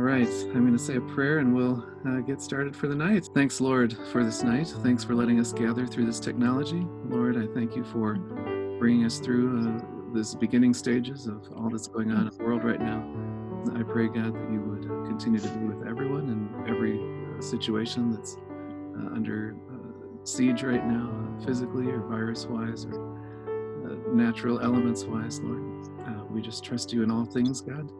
right, I'm going to say a prayer and we'll get started for the night. Thanks, Lord, for this night. Thanks for letting us gather through this technology. Lord, I thank you for bringing us through this beginning stages of all that's going on in the world right now. I pray, God, that you would continue to be with everyone in every situation that's under siege right now, physically or virus-wise or natural elements-wise, Lord. We just trust you in all things, God.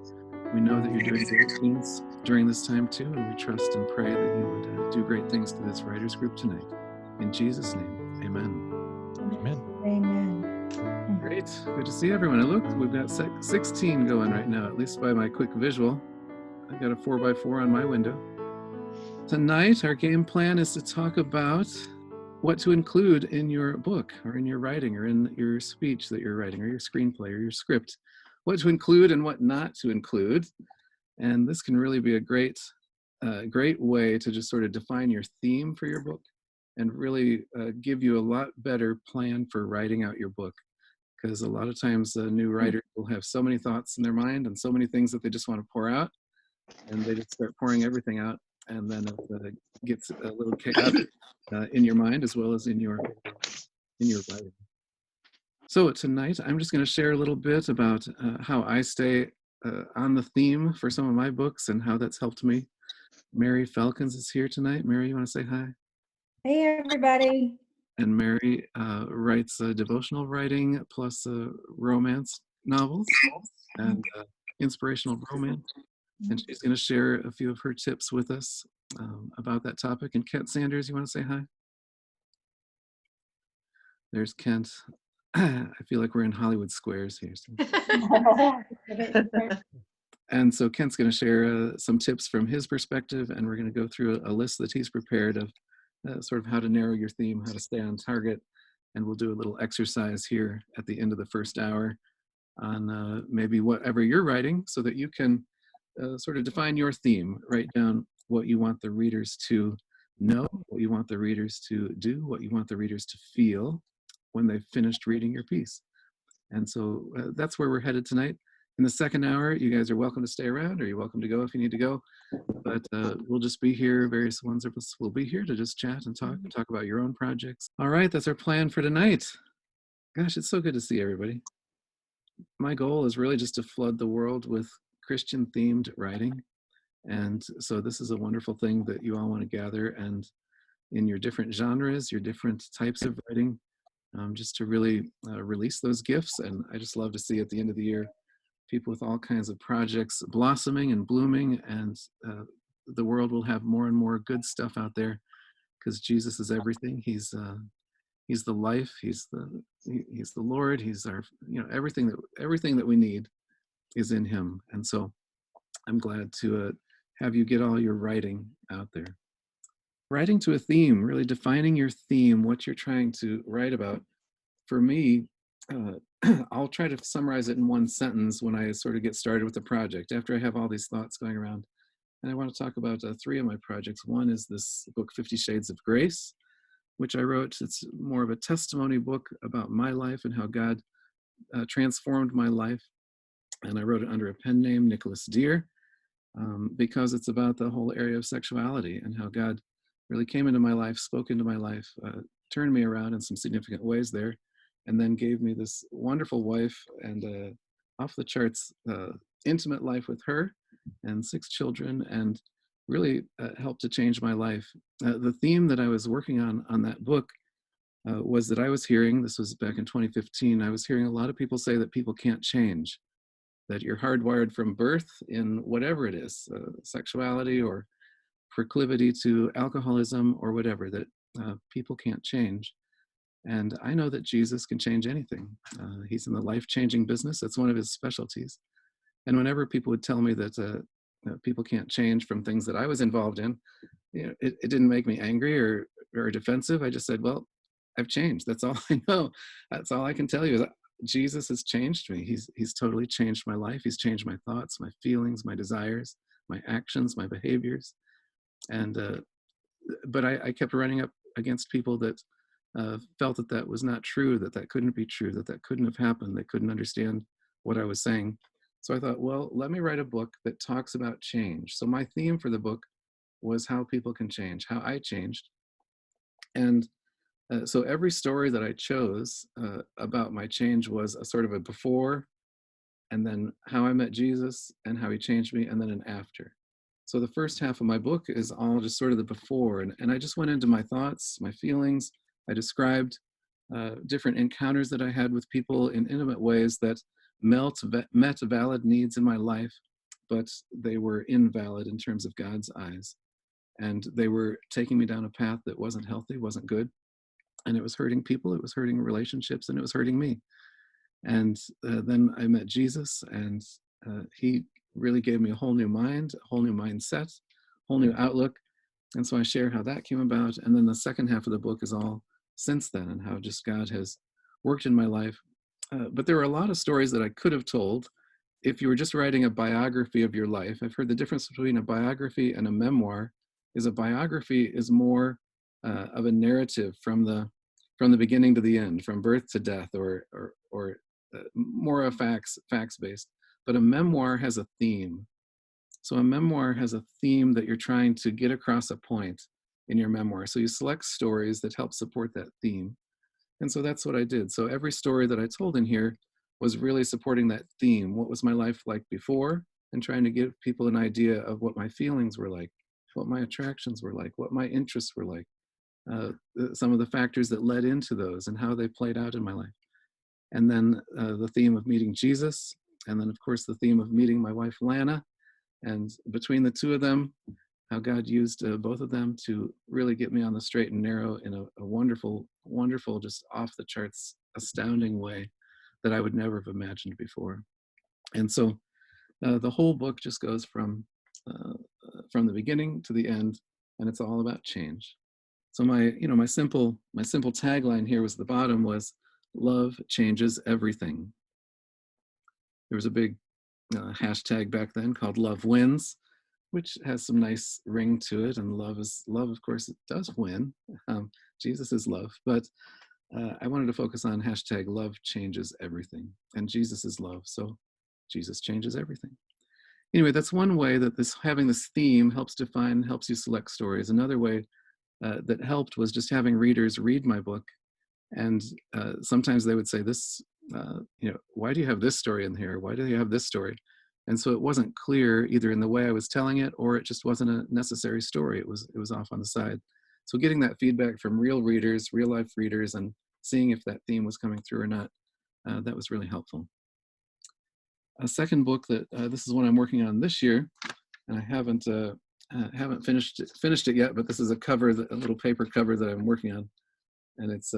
We know that you're doing great things during this time too, and we trust and pray that you would do great things to this writers group tonight. In Jesus' name, amen. Amen. Amen. Great. Good to see everyone. And look, we've got 16 going right now, at least by my quick visual. I've got a 4x4 on my window. Tonight, our game plan is to talk about what to include in your book or in your writing or in your speech that you're writing or your screenplay or your script. What to include and what not to include. And this can really be a great way to just sort of define your theme for your book and really give you a lot better plan for writing out your book. Because a lot of times new writers will have so many thoughts in their mind and so many things that they just want to pour out, and they just start pouring everything out, and then it gets a little chaotic in your mind as well as in your writing. So tonight, I'm just going to share a little bit about how I stay on the theme for some of my books and how that's helped me. Mary Falcons is here tonight. Mary, you want to say hi? Hey, everybody. And Mary writes devotional writing plus romance novels and inspirational romance. And she's going to share a few of her tips with us about that topic. And Kent Sanders, you want to say hi? There's Kent. I feel like we're in Hollywood Squares here. So. And so Kent's going to share some tips from his perspective, and we're going to go through a list that he's prepared of sort of how to narrow your theme, how to stay on target, and we'll do a little exercise here at the end of the first hour on maybe whatever you're writing so that you can sort of define your theme, write down what you want the readers to know, what you want the readers to do, what you want the readers to feel when they've finished reading your piece. And so that's where we're headed tonight. In the second hour, you guys are welcome to stay around, or you're welcome to go if you need to go. But we'll just be here. Various ones of us will be here to just chat and talk about your own projects. All right, that's our plan for tonight. Gosh, it's so good to see everybody. My goal is really just to flood the world with Christian-themed writing. And so this is a wonderful thing that you all want to gather, and in your different genres, your different types of writing, just to really release those gifts. And I just love to see at the end of the year people with all kinds of projects blossoming and blooming, and the world will have more and more good stuff out there because Jesus is everything. He's the life. He's the Lord. He's our, everything that we need is in him. And so I'm glad to have you get all your writing out there. Writing to a theme, really defining your theme, what you're trying to write about. For me, I'll try to summarize it in one sentence when I sort of get started with the project, after I have all these thoughts going around. And I want to talk about 3 of my projects. One is this book, 50 Shades of Grace, which I wrote. It's more of a testimony book about my life and how God transformed my life. And I wrote it under a pen name, Nicholas Deere, because it's about the whole area of sexuality and how God really came into my life, spoke into my life, turned me around in some significant ways there, and then gave me this wonderful wife and off the charts intimate life with her and 6 children, and really helped to change my life. The theme that I was working on that book was that I was hearing, this was back in 2015, I was hearing a lot of people say that people can't change, that you're hardwired from birth in whatever it is, sexuality or proclivity to alcoholism or whatever, that people can't change. And I know that Jesus can change anything. He's in the life-changing business. That's one of his specialties. And whenever people would tell me that people can't change from things that I was involved in, it didn't make me angry or defensive. I just said, well, I've changed. That's all I know. That's all I can tell you is that Jesus has changed me. He's totally changed my life. He's changed my thoughts, my feelings, my desires, my actions, my behaviors. And but I kept running up against people that felt that was not true, that couldn't be true, that couldn't have happened, they couldn't understand what I was saying. So I thought, well, let me write a book that talks about change. So my theme for the book was how people can change, how I changed. And so every story that I chose about my change was a sort of a before, and then how I met Jesus and how he changed me, and then an after. So the first half of my book is all just sort of the before, and I just went into my thoughts, my feelings. I described different encounters that I had with people in intimate ways that met valid needs in my life, but they were invalid in terms of God's eyes. And they were taking me down a path that wasn't healthy, wasn't good. And it was hurting people, it was hurting relationships, and it was hurting me. And then I met Jesus, and he really gave me a whole new mind, a whole new mindset, whole new outlook. And so I share how that came about. And then the second half of the book is all since then, and how just God has worked in my life. But there were a lot of stories that I could have told if you were just writing a biography of your life. I've heard the difference between a biography and a memoir is a biography is more of a narrative from the beginning to the end, from birth to death, or more of facts based. But a memoir has a theme. So a memoir has a theme that you're trying to get across a point in your memoir. So you select stories that help support that theme. And so that's what I did. So every story that I told in here was really supporting that theme. What was my life like before? And trying to give people an idea of what my feelings were like, what my attractions were like, what my interests were like, some of the factors that led into those and how they played out in my life. And then the theme of meeting Jesus. And then, of course, the theme of meeting my wife, Lana. And between the two of them, how God used both of them to really get me on the straight and narrow in a wonderful, wonderful, just off the charts, astounding way that I would never have imagined before. And so the whole book just goes from the beginning to the end, and it's all about change. So my simple tagline here was the bottom was, love changes everything. There was a big hashtag back then called Love Wins, which has some nice ring to it. And love, of course, it does win. Jesus is love. But I wanted to focus on hashtag love changes everything. And Jesus is love. So Jesus changes everything. Anyway, that's one way that having this theme helps define, helps you select stories. Another way that helped was just having readers read my book. And sometimes they would say, why do you have this story in here? Why do you have this story? And so it wasn't clear either in the way I was telling it, or it just wasn't a necessary story. It was off on the side. So getting that feedback from real readers, real life readers, and seeing if that theme was coming through or not, that was really helpful. A second book that this is one I'm working on this year, and I haven't finished it yet, but this is a little paper cover that I'm working on, and it's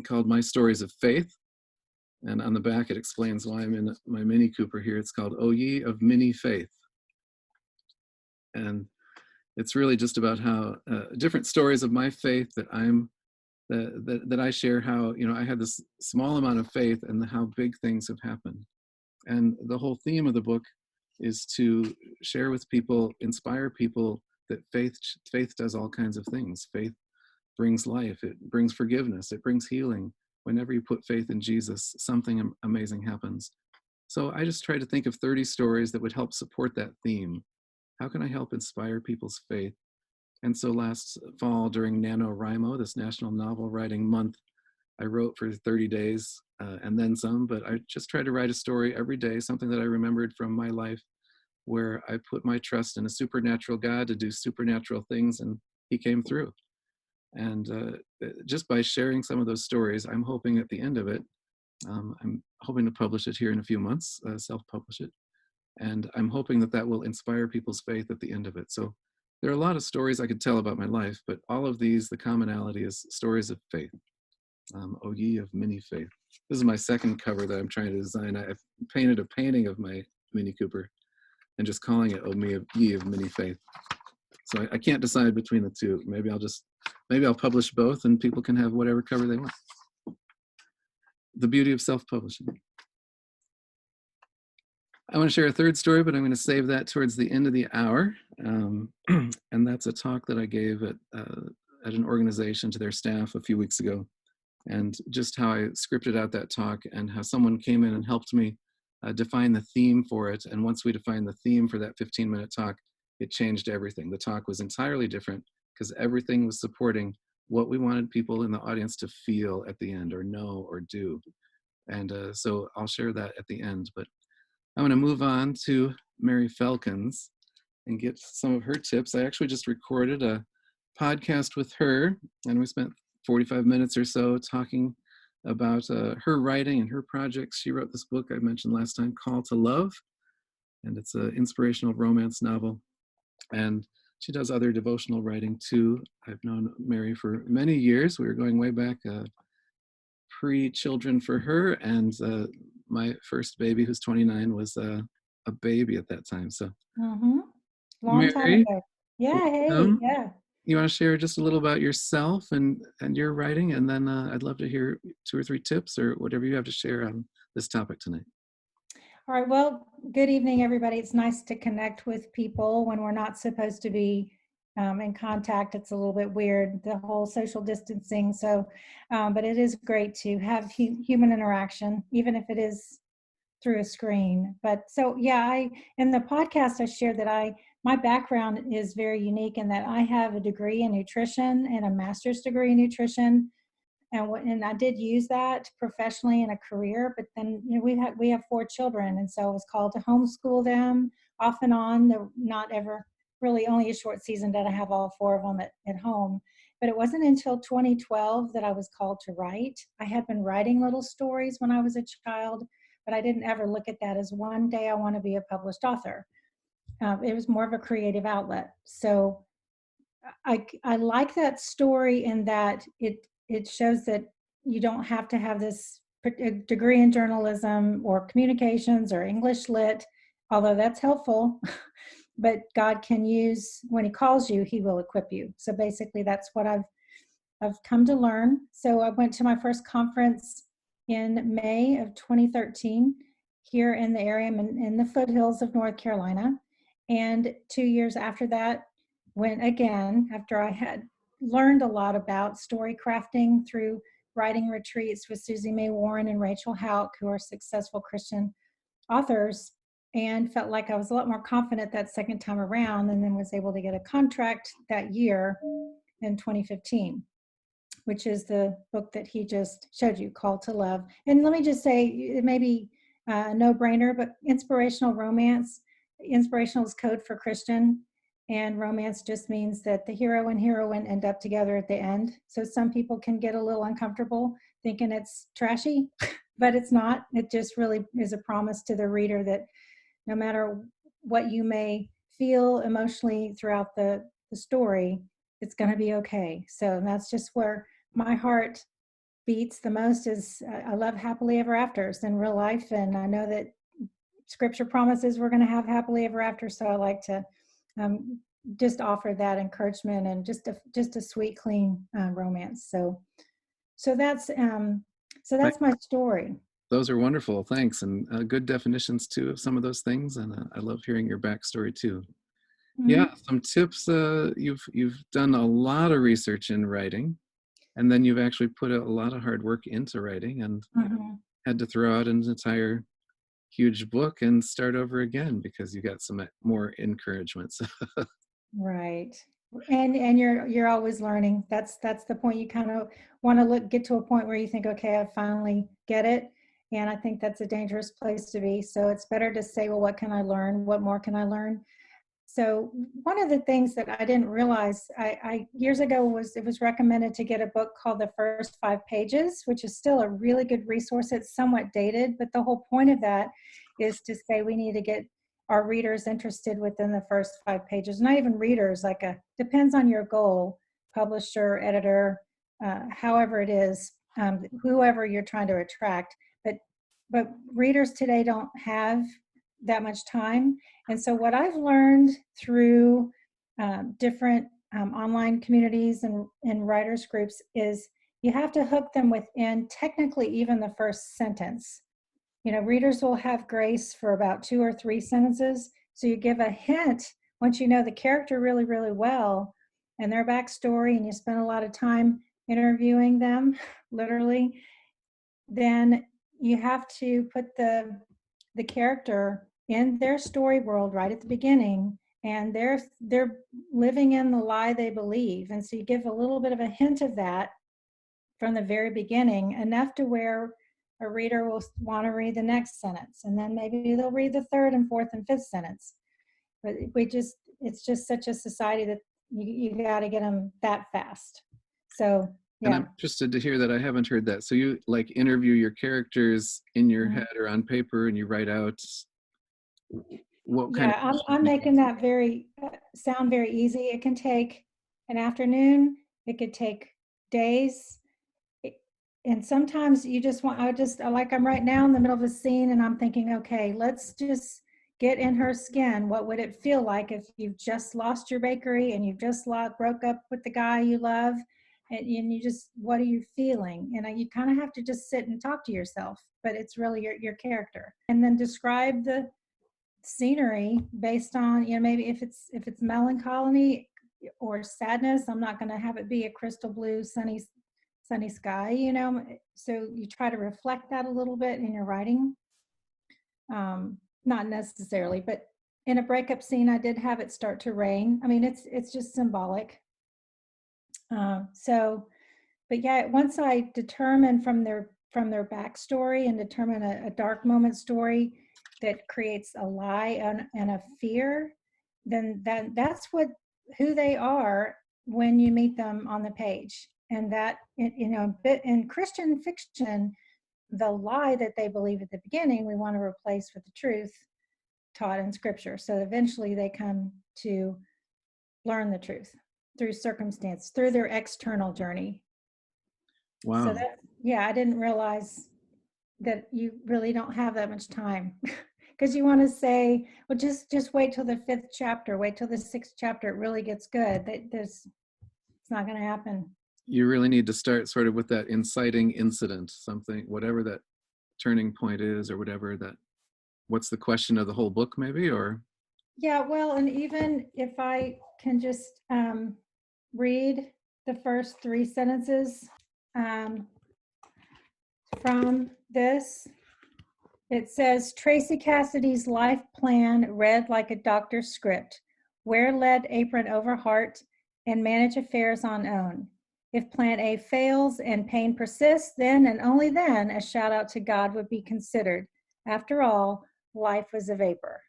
called My Stories of Faith. And on the back, it explains why I'm in my Mini Cooper here. It's called O Ye of Mini Faith. And it's really just about how different stories of my faith that I share, how, I had this small amount of faith and how big things have happened. And the whole theme of the book is to share with people, inspire people that faith does all kinds of things. Faith brings life, it brings forgiveness, it brings healing. Whenever you put faith in Jesus, something amazing happens. So I just try to think of 30 stories that would help support that theme. How can I help inspire people's faith? And so last fall during NaNoWriMo, this National Novel Writing Month, I wrote for 30 days and then some, but I just tried to write a story every day, something that I remembered from my life, where I put my trust in a supernatural God to do supernatural things, and he came through. And just by sharing some of those stories, I'm hoping at the end of it, I'm hoping to publish it here in a few months, self-publish it. And I'm hoping that will inspire people's faith at the end of it. So there are a lot of stories I could tell about my life, but all of these, the commonality is stories of faith. O Ye of Mini Faith. This is my second cover that I'm trying to design. I've painted a painting of my Mini Cooper and just calling it O Ye of Mini Faith. So I can't decide between the two. Maybe I'll publish both and people can have whatever cover they want. The beauty of self-publishing. I want to share a third story, but I'm going to save that towards the end of the hour. And that's a talk that I gave at an organization to their staff a few weeks ago. And just how I scripted out that talk and how someone came in and helped me define the theme for it. And once we defined the theme for that 15-minute talk, it changed everything. The talk was entirely different because everything was supporting what we wanted people in the audience to feel at the end, or know, or do. And so I'll share that at the end. But I'm going to move on to Mary Felkins and get some of her tips. I actually just recorded a podcast with her, and we spent 45 minutes or so talking about her writing and her projects. She wrote this book I mentioned last time, Call to Love, and it's an inspirational romance novel. And she does other devotional writing too. I've known Mary for many years. We were going way back, pre-children for her, and my first baby, who's 29, was a baby at that time. So, Long time Mary, ago. Yeah, hey, yeah. you want to share just a little about yourself and your writing, and then I'd love to hear 2 or 3 tips or whatever you have to share on this topic tonight. All right, well, good evening, everybody. It's nice to connect with people when we're not supposed to be in contact. It's a little bit weird, the whole social distancing. So, but it is great to have human interaction, even if it is through a screen. But so, yeah, in the podcast, I shared that my background is very unique in that I have a degree in nutrition and a master's degree in nutrition. And I did use that professionally in a career, but then we have 4 children, and so I was called to homeschool them off and on. They're not ever really, only a short season did I have all 4 of them at home. But it wasn't until 2012 that I was called to write. I had been writing little stories when I was a child, but I didn't ever look at that as one day I want to be a published author. It was more of a creative outlet. So I like that story in that it shows that you don't have to have this degree in journalism or communications or English lit, although that's helpful. But God can use, when he calls you, he will equip you. So basically that's what I've come to learn. So I went to my first conference in May of 2013 here in the area, in the foothills of North Carolina. And 2 years after that, went again after I had learned a lot about story crafting through writing retreats with Susie May Warren and Rachel Houck, who are successful Christian authors, and felt like I was a lot more confident that second time around, and then was able to get a contract that year in 2015, which is the book that he just showed you, Call to Love. And let me just say, it may be a no-brainer, but inspirational romance, inspirational is code for Christian, and romance just means that the hero and heroine end up together at the end. So some people can get a little uncomfortable thinking it's trashy, but it's not. It just really is a promise to the reader that no matter what you may feel emotionally throughout the story, it's going to be okay. So that's just where my heart beats the most. Is I love happily ever afters in real life, and I know that scripture promises we're going to have happily ever after. So I like to just offer that encouragement and just a sweet, clean romance. So that's my story. Those are wonderful, thanks, and good definitions too of some of those things. And I love hearing your backstory too. Mm-hmm. Yeah, some tips. You've done a lot of research in writing, and then you've actually put a lot of hard work into writing, and had to throw out an entire huge book and start over again because you got some more encouragement. Right. And you're always learning. That's the point. You kind of want to get to a point where you think, okay, I finally get it. And I think that's a dangerous place to be. So it's better to say, well, what can I learn? What more can I learn? So one of the things that I didn't realize, I years ago it was recommended to get a book called The First 5 Pages, which is still a really good resource. It's somewhat dated, but the whole point of that is to say we need to get our readers interested within the first 5 pages. Not even readers, depends on your goal, publisher, editor, however it is, whoever you're trying to attract. But readers today don't have that much time. And so what I've learned through different online communities and writers groups is you have to hook them within technically even the first sentence. Readers will have grace for about 2 or 3 sentences. So you give a hint once you know the character really, really well and their backstory, and you spend a lot of time interviewing them, literally, then you have to put the the character in their story world right at the beginning, and they're living in the lie they believe. And so you give a little bit of a hint of that from the very beginning, enough to where a reader will want to read the next sentence, and then maybe they'll read the third and fourth and fifth sentence. But it's just such a society that you got to get them that fast. So And yeah. I'm interested to hear that. I haven't heard that. So you like interview your characters in your Mhm. head or on paper, and you write out what kind of Yeah, questions I'm you making that very sound very easy. It can take an afternoon. It could take days. It- And sometimes you just want, like I'm right now in the middle of a scene and I'm thinking, okay, let's just get in her skin. What would it feel like if you've just lost your bakery and you've just broke up with the guy you love, and you just, what are you feeling? And you kind of have to just sit and talk to yourself, but it's really your character. And then describe the scenery based on, maybe if it's melancholy or sadness, I'm not going to have it be a crystal blue sunny sky, so you try to reflect that a little bit in your writing. Not necessarily, but in a breakup scene I did have it start to rain. I mean, it's just symbolic. So but yeah, once I determine from their backstory and determine a dark moment story that creates a lie and a fear, then that's who they are when you meet them on the page. And that, bit in Christian fiction, the lie that they believe at the beginning, we want to replace with the truth taught in Scripture. So eventually they come to learn the truth through circumstance, through their external journey. So Wow. yeah, I didn't realize that you really don't have that much time because you want to say, well, just wait till the fifth chapter, wait till the sixth chapter, it really gets good. It's not going to happen. You really need to start sort of with that inciting incident, something, whatever that turning point is, or whatever that. What's the question of the whole book, maybe, or? Yeah, well, and even if I can just read the first three sentences um, from this. It says, Tracy Cassidy's life plan read like a doctor's script. Wear lead apron over heart and manage affairs on own. If plan A fails and pain persists, then and only then a shout out to God would be considered. After all, life was a vapor.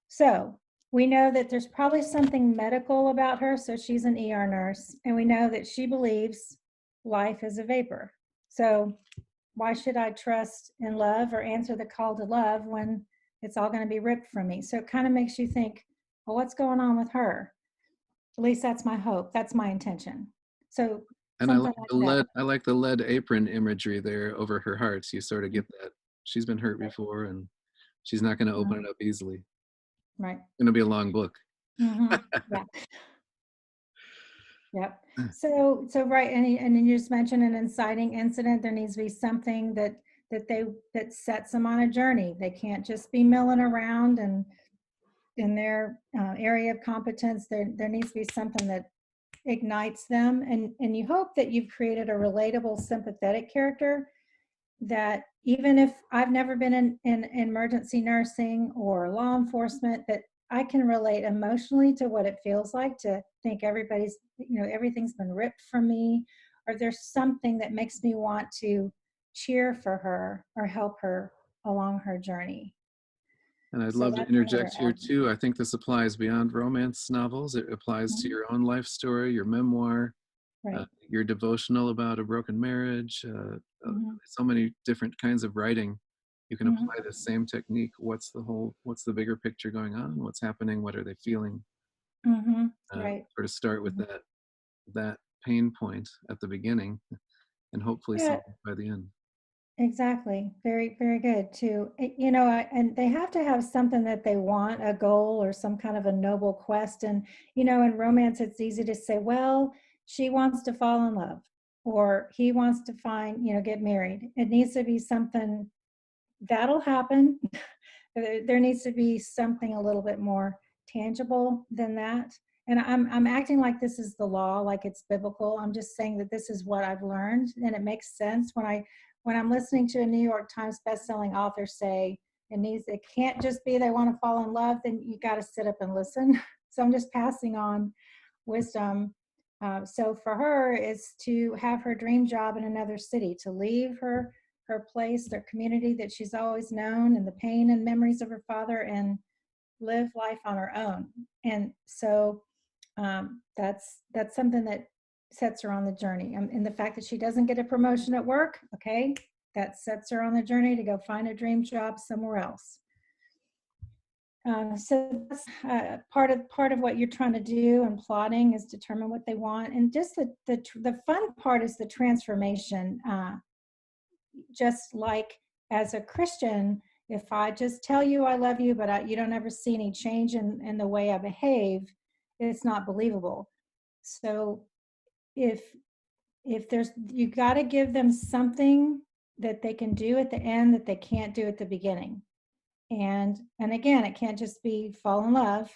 So we know that there's probably something medical about her. So she's an ER nurse, and we know that she believes life is a vapor. So why should I trust in love or answer the call to love when it's all going to be ripped from me? So it kind of makes you think, well, what's going on with her? At least that's my hope. That's my intention. So And I something like like the that. lead apron imagery there over her heart. So you sort of get that she's been hurt before, and she's not going to open it up easily. It's Right. going to be a long book. Mm-hmm. Yeah. Yep. So right, and then you just mentioned an inciting incident. There needs to be something that sets them on a journey. They can't just be milling around and in their area of competence. There needs to be something that ignites them, and you hope that you've created a relatable, sympathetic character that even if I've never been in emergency nursing or law enforcement, that I can relate emotionally to what it feels like to think everything's been ripped from me, or there's something that makes me want to cheer for her or help her along her journey. And I'd So love to that's another interject here element. too. I think this applies beyond romance novels. It applies to Mhm. your own life story, your memoir, Right. your devotional about a broken marriage. Hmm. So many different kinds of writing. You can Hmm. apply the same technique. What's the bigger picture going on? What's happening? What are they feeling? Hmm. Right. Sort of start with Mhm. that pain point at the beginning, and hopefully Yeah, solve it by the end. exactly. Very, very good too. And they have to have something that they want, a goal or some kind of a noble quest. And, in romance, it's easy to say, well, she wants to fall in love or he wants to get married. It needs to be something that'll happen. There needs to be something a little bit more tangible than that. And I'm acting like this is the law, like it's biblical. I'm just saying that this is what I've learned, and it makes sense when I'm listening to a New York Times bestselling author say, It can't just be they want to fall in love, then you got to sit up and listen. So I'm just passing on wisdom. So for her is to have her dream job in another city, to leave her place, their community that she's always known, and the pain and memories of her father, and live life on her own. And so that's something that sets her on the journey. And the fact that she doesn't get a promotion at work, okay, that sets her on the journey to go find a dream job somewhere else. So that's part of what you're trying to do and plotting is determine what they want. And just the fun part is the transformation. Just like as a Christian, if I just tell you I love you, but you don't ever see any change in the way I behave, it's not believable. So if there's, you got to give them something that they can do at the end that they can't do at the beginning. And again, it can't just be fall in love.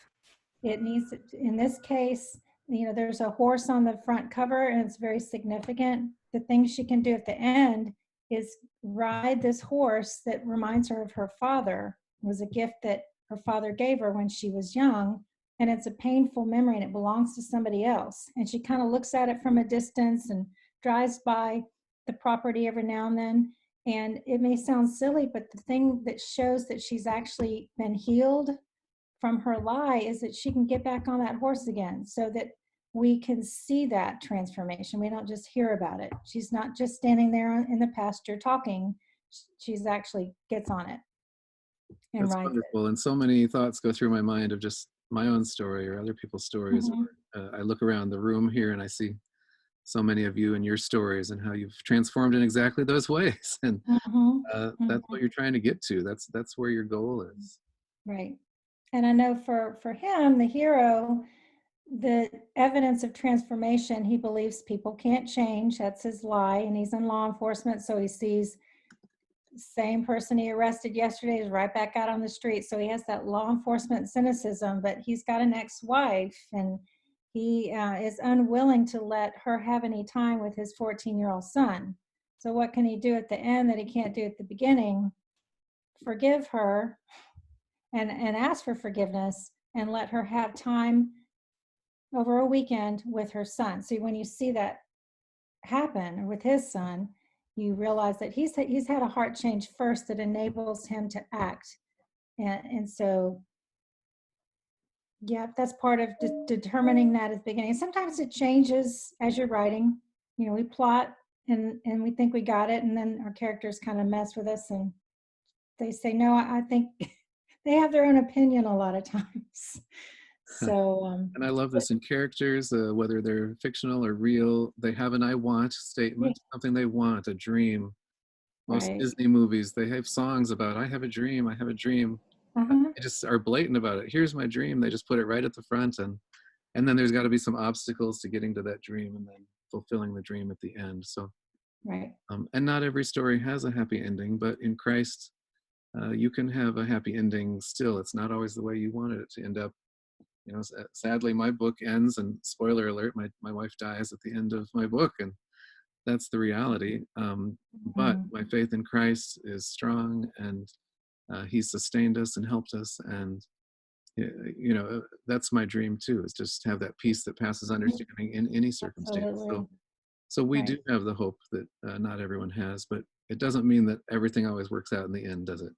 It needs, in this case, there's a horse on the front cover and it's very significant. The thing she can do at the end is ride this horse that reminds her of her father. It was a gift that her father gave her when she was young. And it's a painful memory and it belongs to somebody else. And she kind of looks at it from a distance and drives by the property every now and then. And it may sound silly, but the thing that shows that she's actually been healed from her lie is that she can get back on that horse again, so that we can see that transformation. We don't just hear about it. She's not just standing there in the pasture talking. She's actually gets on it and That's rides wonderful. And so many thoughts go through my mind of just my own story or other people's stories. Mm-hmm. I look around the room here and I see so many of you and your stories and how you've transformed in exactly those ways. And Mm-hmm. that's Mm-hmm. what you're trying to get to. That's where your goal is. Right. And I know for him, the hero, the evidence of transformation, he believes people can't change. That's his lie. And he's in law enforcement, so he sees same person he arrested yesterday is right back out on the street. So he has that law enforcement cynicism, but he's got an ex-wife and he is unwilling to let her have any time with his 14-year-old son. So what can he do at the end that he can't do at the beginning? Forgive her and ask for forgiveness and let her have time over a weekend with her son. So when you see that happen with his son, you realize that he's had a heart change first that enables him to act. And so, yeah, that's part of determining that at the beginning. Sometimes it changes as you're writing. We plot and we think we got it, and then our characters kind of mess with us and they say, no, I think they have their own opinion a lot of times. So, and I love this in characters, whether they're fictional or real, they have an I want statement, something they want, a dream. Most right. Disney movies, they have songs about, I have a dream, I have a dream. Uh-huh. They just are blatant about it. Here's my dream. They just put it right at the front. And then there's got to be some obstacles to getting to that dream and then fulfilling the dream at the end. So, Right. And not every story has a happy ending, but in Christ, you can have a happy ending still. It's not always the way you wanted it to end up. Sadly, my book ends, and spoiler alert, my wife dies at the end of my book, and that's the reality. But my faith in Christ is strong, and He's sustained us and helped us, and that's my dream too, is just have that peace that passes understanding in any circumstance. Absolutely. So we Right. do have the hope that not everyone has, but it doesn't mean that everything always works out in the end, does it?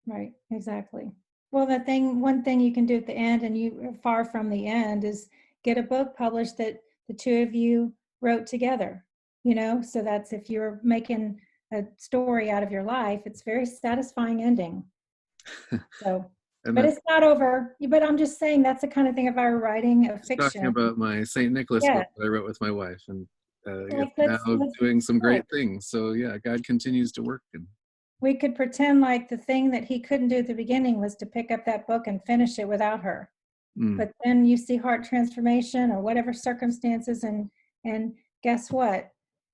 Right, exactly. Well, one thing you can do at the end, and you are far from the end, is get a book published that the two of you wrote together. So that's if you're making a story out of your life, it's very satisfying ending. So, but it's not over. But I'm just saying that's the kind of thing if I were writing a fiction. Talking about my St. Nicholas Yeah. book that I wrote with my wife, and Like, it's now doing some great right. things. So yeah, God continues to work. And We could pretend like the thing that he couldn't do at the beginning was to pick up that book and finish it without her. But then you see heart transformation or whatever circumstances, and guess what?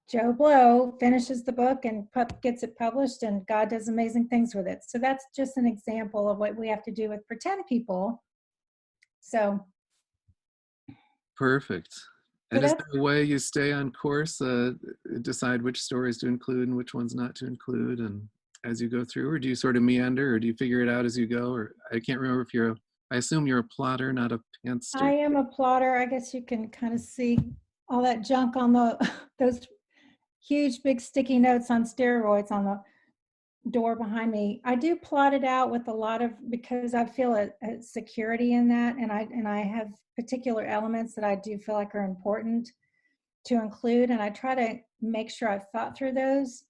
Joe Blow finishes the book and gets it published, and God does amazing things with it. So that's just an example of what we have to do with pretend people. So perfect. And is there a way you stay on course, decide which stories to include and which ones not to include? And as you go through, or do you sort of meander, or do you figure it out as you go? Or I can't remember if you're I assume you're a plotter, not a I pantster. am a plotter. I guess you can kind of see all that junk on the those huge big sticky notes on steroids on the door behind me. I do plot it out with a lot of, because I feel a security in that, and I have particular elements that I do feel like are important to include, and I try to make sure I've thought through those.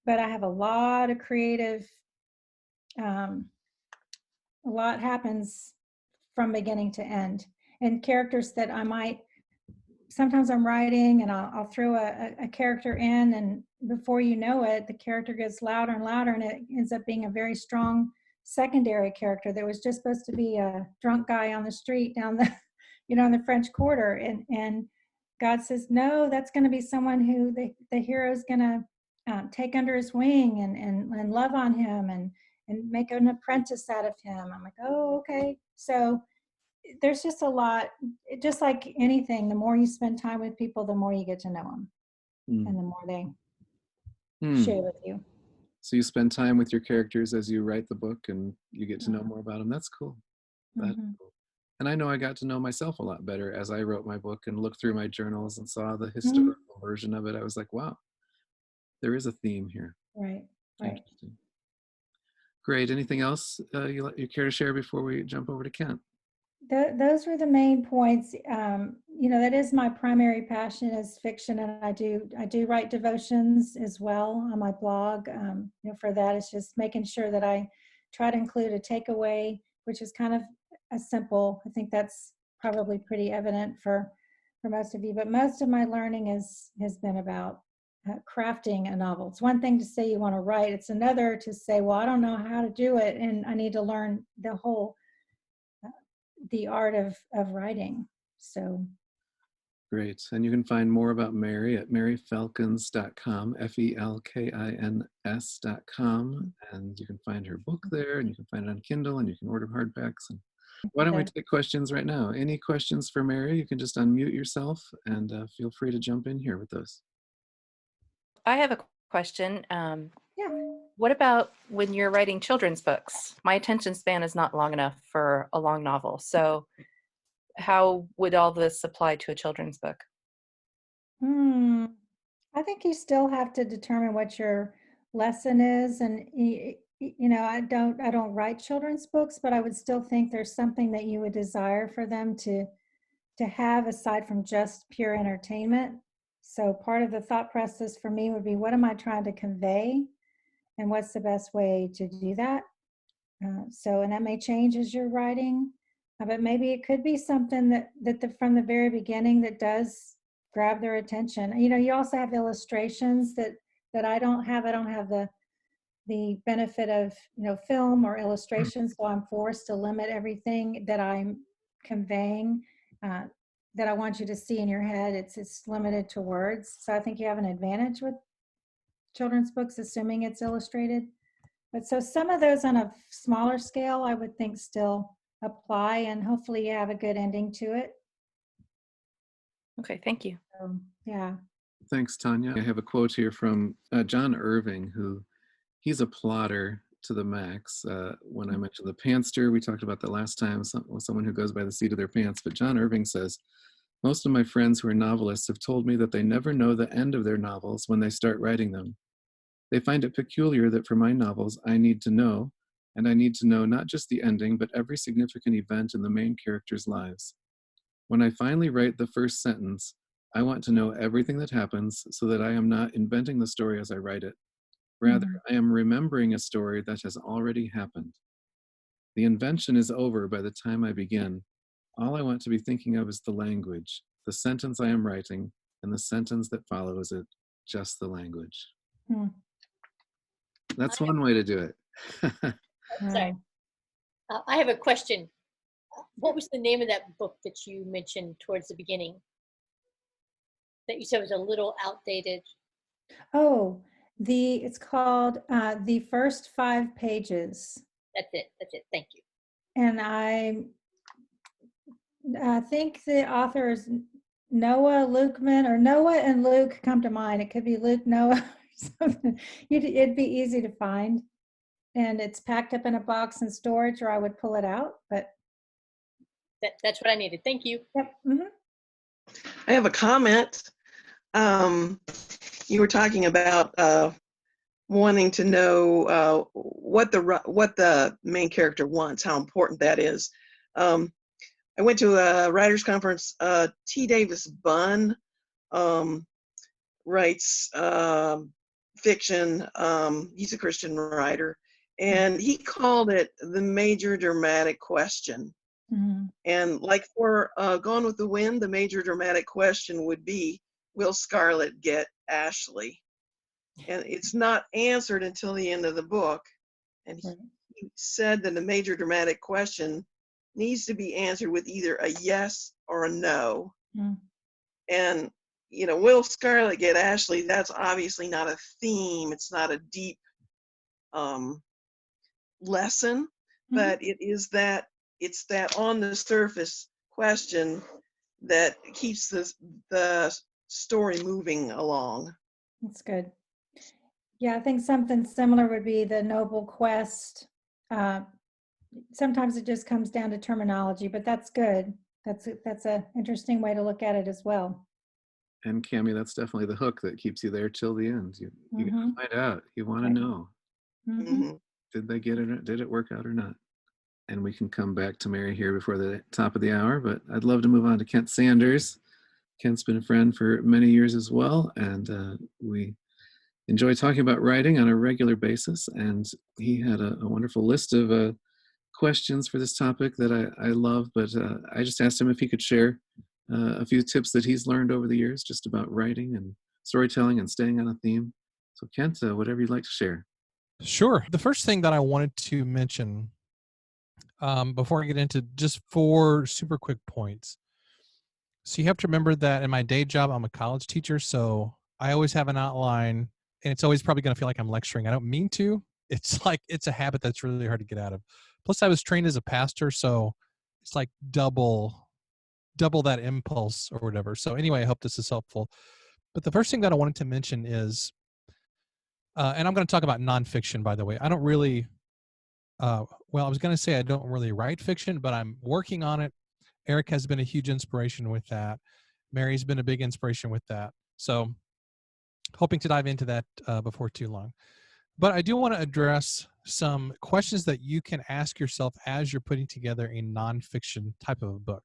But I have a lot of creative, um, a lot happens from beginning to end, and characters that I might, sometimes I'm writing and I'll throw a character in, and before you know it, the character gets louder and louder, and it ends up being a very strong secondary character that was just supposed to be a drunk guy on the street down the, in the French Quarter. And God says, no, that's going to be someone who the hero's going to take under his wing and love on him and make an apprentice out of him. I'm like, oh, okay. So there's just a lot, just like anything, the more you spend time with people, the more you get to know them, and the more they share with you. So you spend time with your characters as you write the book, and you get to know more about them. That's cool. That's cool. And I know I got to know myself a lot better as I wrote my book and looked through my journals and saw the historical version of it. I was like, wow, there is a theme here. Right. Interesting. Great. Anything else you care to share before we jump over to Kent? Those were the main points. That is my primary passion, is fiction, and I do write devotions as well on my blog. For that, it's just making sure that I try to include a takeaway, which is kind of a simple. I think that's probably pretty evident for most of you. But most of my learning has been about crafting a novel. It's one thing to say you want to write; it's another to say, well, I don't know how to do it, and I need to learn the art of writing. So great. And you can find more about Mary at maryfelkins.com, FELKINS.com. And you can find her book there, and you can find it on Kindle, and you can order hardbacks. And why don't we take questions right now? Any questions for Mary? You can just unmute yourself and feel free to jump in here with us. I have a question. yeah. What about when you're writing children's books? My attention span is not long enough for a long novel. So how would all this apply to a children's book? I think you still have to determine what your lesson is. And, I don't write children's books, but I would still think there's something that you would desire for them to have aside from just pure entertainment. So part of the thought process for me would be, what am I trying to convey? And what's the best way to do that? And that may change as you're writing, but maybe it could be something that from the very beginning that does grab their attention. You also have illustrations that I don't have. I don't have the benefit of film or illustration, so I'm forced to limit everything that I'm conveying. That I want you to see in your head. It's limited to words. So I think you have an advantage with children's books, assuming it's illustrated. But so some of those on a smaller scale, I would think still apply, and hopefully you have a good ending to it. Okay, thank you. Yeah. Thanks, Tanya. I have a quote here from John Irving, he's a plotter to the max. When I mentioned the pantster, we talked about that last time, someone who goes by the seat of their pants. But John Irving says, most of my friends who are novelists have told me that they never know the end of their novels when they start writing them. They find it peculiar that for my novels, I need to know, and I need to know not just the ending, but every significant event in the main characters' lives. When I finally write the first sentence, I want to know everything that happens so that I am not inventing the story as I write it. Rather, I am remembering a story that has already happened. The invention is over by the time I begin. All I want to be thinking of is the language, the sentence I am writing, and the sentence that follows it, just the language. That's one way to do it. Sorry. I have a question. What was the name of that book that you mentioned towards the beginning that you said was a little outdated? Oh, it's called The First 5 Pages. That's it. Thank you. And I think the author is Noah Lukeman, or Noah and Luke come to mind. It could be Luke, Noah, or something. It'd be easy to find. and it's packed up in a box in storage, or I would pull it out, but That's what I needed. Thank you. yep. Mhm. I have a comment. You were talking about wanting to know what the main character wants, how important that is. I went to a writers' conference. T. Davis Bunn writes fiction. He's a Christian writer, and he called it the major dramatic question. Mhm. And like for Gone with the Wind, the major dramatic question would be, will Scarlett get Ashley? And it's not answered until the end of the book. And Right. he said that the major dramatic question needs to be answered with either a yes or a no. Mm. And, you know, will Scarlett get Ashley? That's obviously not a theme. It's not a deep lesson, but it's that on the surface question that keeps the story moving along. That's good. Yeah, I think something similar would be the noble quest. Sometimes it just comes down to terminology, but that's good. That's a interesting way to look at it as well. And Cami, that's definitely the hook that keeps you there till the end. You gotta Mhm. find out. You want to Right. know, Mhm. Mhm. did they get it? Or did it work out or not? And we can come back to Mary here before the top of the hour, but I'd love to move on to Kent Sanders. Kent's been a friend for many years as well, and we enjoy talking about writing on a regular basis. And he had a wonderful list of questions for this topic that I love, but I just asked him if he could share a few tips that he's learned over the years just about writing and storytelling and staying on a theme. So Kent, whatever you'd like to share. Sure. The first thing that I wanted to mention before I get into just 4 super quick points. So you have to remember that in my day job, I'm a college teacher. So I always have an outline, and it's always probably going to feel like I'm lecturing. I don't mean to. It's like, it's a habit that's really hard to get out of. Plus I was trained as a pastor. So it's like double that impulse or whatever. So anyway, I hope this is helpful. But the first thing that I wanted to mention is, and I'm going to talk about nonfiction, by the way. I don't really, well, I was going to say I don't really write fiction, but I'm working on it. Eric has been a huge inspiration with that. Mary's been a big inspiration with that. So hoping to dive into that before too long. But I do want to address some questions that you can ask yourself as you're putting together a nonfiction type of a book.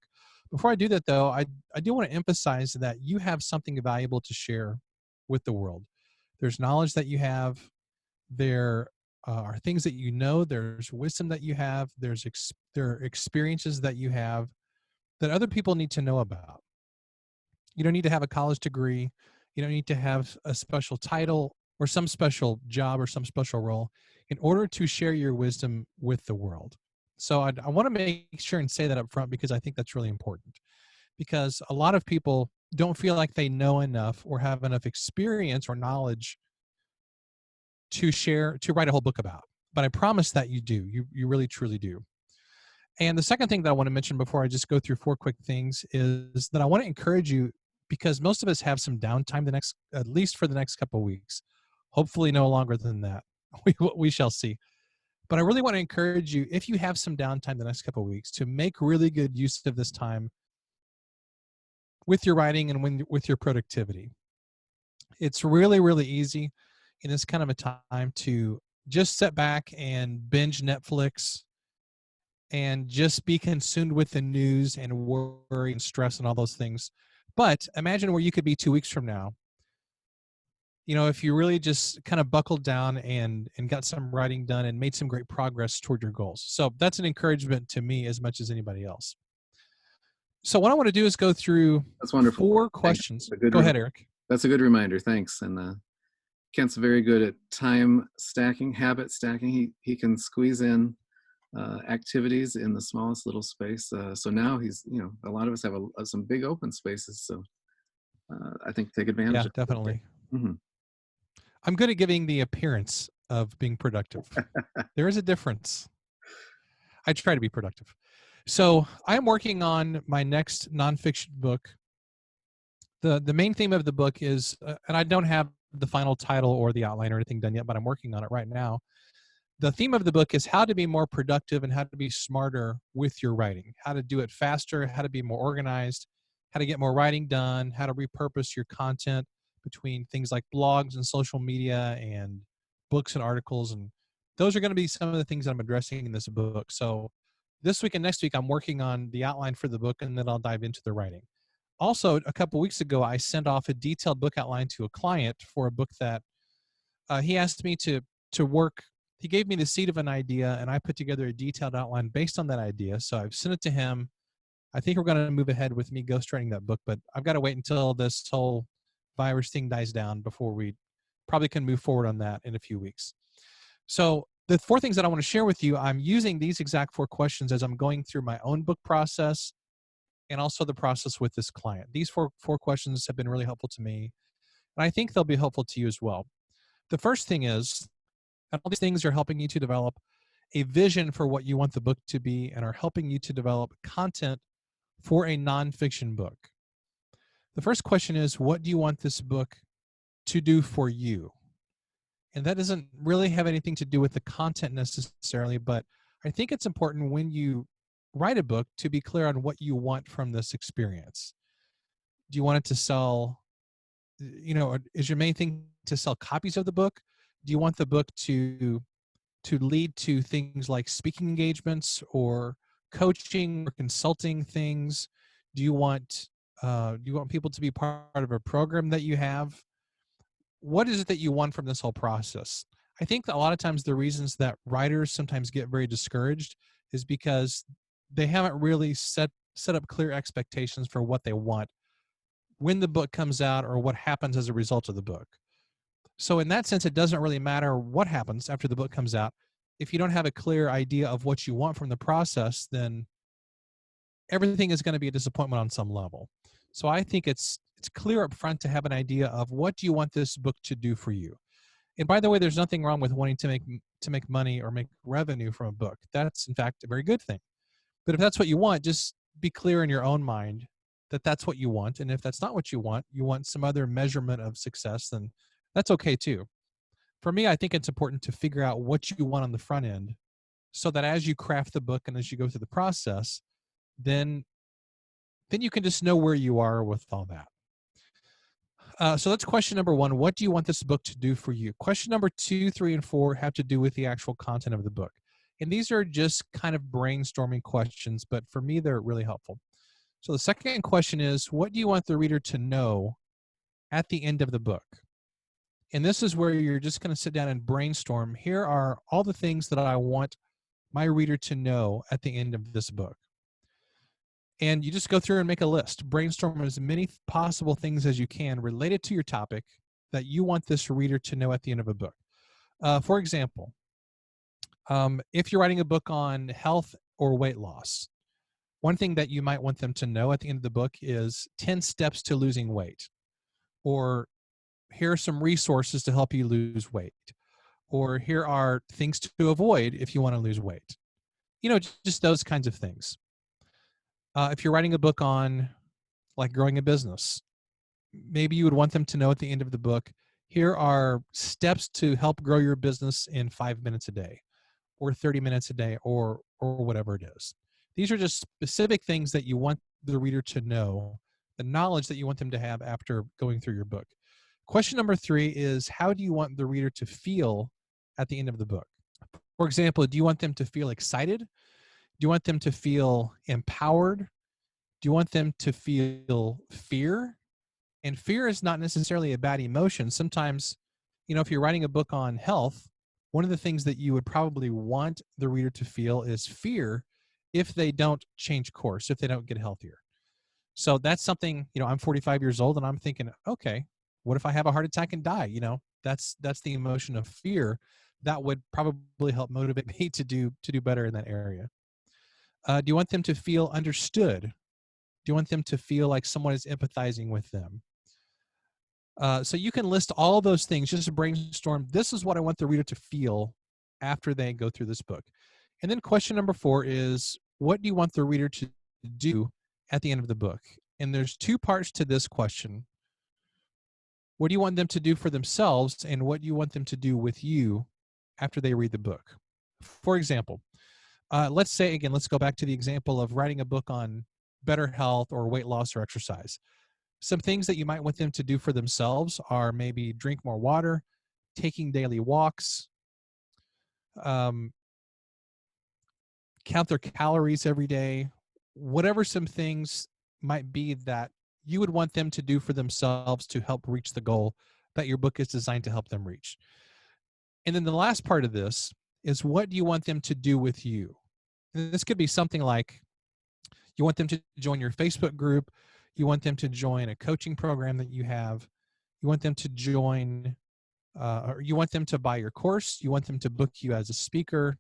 Before I do that, though, I do want to emphasize that you have something valuable to share with the world. There's knowledge that you have. There are things that you know. There's wisdom that you have. There are experiences that you have that other people need to know about. You don't need to have a college degree. You don't need to have a special title or some special job or some special role in order to share your wisdom with the world. So I want to make sure and say that up front because I think that's really important. Because a lot of people don't feel like they know enough or have enough experience or knowledge to write a whole book about. But I promise that you do. You really, truly do. And the second thing that I want to mention before I just go through 4 quick things is that I want to encourage you, because most of us have some downtime at least for the next couple of weeks. Hopefully no longer than that. We shall see. But I really want to encourage you, if you have some downtime the next couple of weeks, to make really good use of this time with your writing and with your productivity. It's really, really easy in this kind of a time to just sit back and binge Netflix and just be consumed with the news and worry and stress and all those things. But imagine where you could be 2 weeks from now. You know, if you really just kind of buckled down and got some writing done and made some great progress toward your goals. So that's an encouragement to me as much as anybody else. So what I want to do is go through That's wonderful. 4 Thanks. questions. That's a good Go ahead, Eric. That's a good reminder. Thanks. And Kent's very good at time stacking, habit stacking. He can squeeze in activities in the smallest little space. So now he's, a lot of us have some big open spaces. So I think take advantage Yeah, of it. definitely. Mm-hmm. I'm good at giving the appearance of being productive. There is a difference. I try to be productive. So I'm working on my next nonfiction book. The main theme of the book is, and I don't have the final title or the outline or anything done yet, but I'm working on it right now. the theme of the book is how to be more productive and how to be smarter with your writing, how to do it faster, how to be more organized, how to get more writing done, how to repurpose your content between things like blogs and social media and books and articles. And those are going to be some of the things that I'm addressing in this book. So this week and next week, I'm working on the outline for the book, and then I'll dive into the writing. Also, a couple weeks ago, I sent off a detailed book outline to a client for a book that he asked me to work. He gave me the seed of an idea, and I put together a detailed outline based on that idea. So I've sent it to him. I think we're going to move ahead with me ghostwriting that book, but I've got to wait until this whole virus thing dies down before we probably can move forward on that in a few weeks. So the 4 things that I want to share with you, I'm using these exact 4 questions as I'm going through my own book process and also the process with this client. These four questions have been really helpful to me, and I think they'll be helpful to you as well. The first thing is, and all these things are helping you to develop a vision for what you want the book to be and are helping you to develop content for a nonfiction book. The first question is, what do you want this book to do for you? And that doesn't really have anything to do with the content necessarily, but I think it's important when you write a book to be clear on what you want from this experience. Do you want it to sell, is your main thing to sell copies of the book? Do you want the book to lead to things like speaking engagements or coaching or consulting things? Do you want people to be part of a program that you have? What is it that you want from this whole process? I think that a lot of times the reasons that writers sometimes get very discouraged is because they haven't really set up clear expectations for what they want when the book comes out or what happens as a result of the book. So in that sense, it doesn't really matter what happens after the book comes out. If you don't have a clear idea of what you want from the process, then everything is going to be a disappointment on some level. So I think it's clear up front to have an idea of what do you want this book to do for you. And by the way, there's nothing wrong with wanting to make money or make revenue from a book. That's in fact a very good thing. But if that's what you want, just be clear in your own mind that that's what you want. And if that's not what you want some other measurement of success, then that's okay too. For me, I think it's important to figure out what you want on the front end so that as you craft the book and as you go through the process, then you can just know where you are with all that. So that's question number 1. What do you want this book to do for you? Question number 2, 3, and 4 have to do with the actual content of the book. And these are just kind of brainstorming questions, but for me, they're really helpful. So the second question is, what do you want the reader to know at the end of the book? And this is where you're just going to sit down and brainstorm. Here are all the things that I want my reader to know at the end of this book. And you just go through and make a list. Brainstorm as many possible things as you can related to your topic that you want this reader to know at the end of a book. For example, if you're writing a book on health or weight loss, one thing that you might want them to know at the end of the book is 10 steps to losing weight, or here are some resources to help you lose weight, or here are things to avoid if you want to lose weight. Just those kinds of things. If you're writing a book on like growing a business, maybe you would want them to know at the end of the book, here are steps to help grow your business in 5 minutes a day or 30 minutes a day or whatever it is. These are just specific things that you want the reader to know, the knowledge that you want them to have after going through your book. Question number 3 is, how do you want the reader to feel at the end of the book? For example, do you want them to feel excited? Do you want them to feel empowered? Do you want them to feel fear? And fear is not necessarily a bad emotion. Sometimes, if you're writing a book on health, one of the things that you would probably want the reader to feel is fear if they don't change course, if they don't get healthier. So that's something, I'm 45 years old and I'm thinking, okay, what if I have a heart attack and die? That's the emotion of fear that would probably help motivate me to do better in that area. Do you want them to feel understood? Do you want them to feel like someone is empathizing with them? So you can list all those things, just brainstorm. This is what I want the reader to feel after they go through this book. And then question number 4 is, what do you want the reader to do at the end of the book? And there's 2 parts to this question. What do you want them to do for themselves, and what do you want them to do with you after they read the book? for example, let's say, again, let's go back to the example of writing a book on better health or weight loss or exercise. Some things that you might want them to do for themselves are maybe drink more water, taking daily walks, count their calories every day, whatever some things might be that you would want them to do for themselves to help reach the goal that your book is designed to help them reach. And then the last part of this is, what do you want them to do with you? And this could be something like, you want them to join your Facebook group, you want them to join a coaching program that you have, you want them to join, or you want them to buy your course, you want them to book you as a speaker,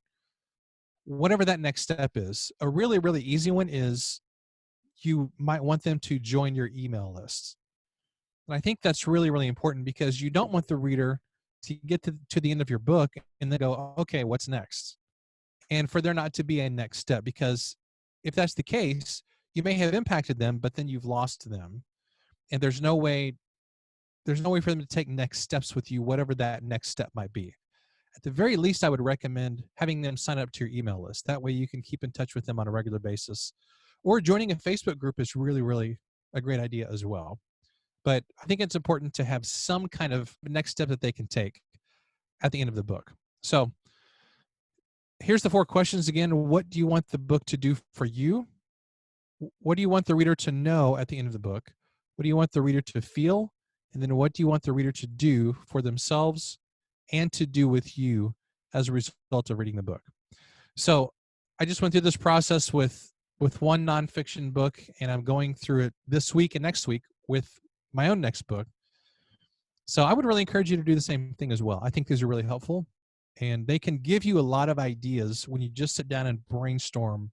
whatever that next step is. A really, really easy one is, you might want them to join your email list. And I think that's really, really important, because you don't want the reader to get to the end of your book and then go, okay, what's next? And for there not to be a next step, because if that's the case, you may have impacted them, but then you've lost them. And there's no way for them to take next steps with you, whatever that next step might be. At the very least, I would recommend having them sign up to your email list. That way you can keep in touch with them on a regular basis. Or joining a Facebook group is really, really a great idea as well. But I think it's important to have some kind of next step that they can take at the end of the book. So here's the 4 questions again. What do you want the book to do for you? What do you want the reader to know at the end of the book? What do you want the reader to feel? And then what do you want the reader to do for themselves and to do with you as a result of reading the book? So I just went through this process with one nonfiction book, and I'm going through it this week and next week with my own next book. So I would really encourage you to do the same thing as well. I think these are really helpful, and they can give you a lot of ideas when you just sit down and brainstorm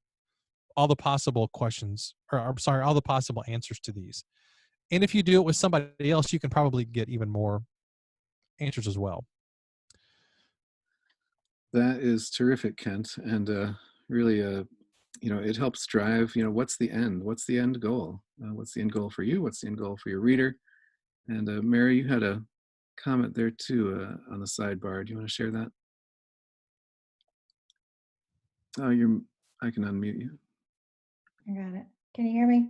all the possible questions, or I'm sorry, all the possible answers to these. And if you do it with somebody else, you can probably get even more answers as well. That is terrific, Kent, and really, it helps drive. What's the end? What's the end goal? What's the end goal for you? What's the end goal for your reader? And Mary, you had a comment there too on the sidebar. Do you want to share that? Oh, I can unmute you. I got it. Can you hear me?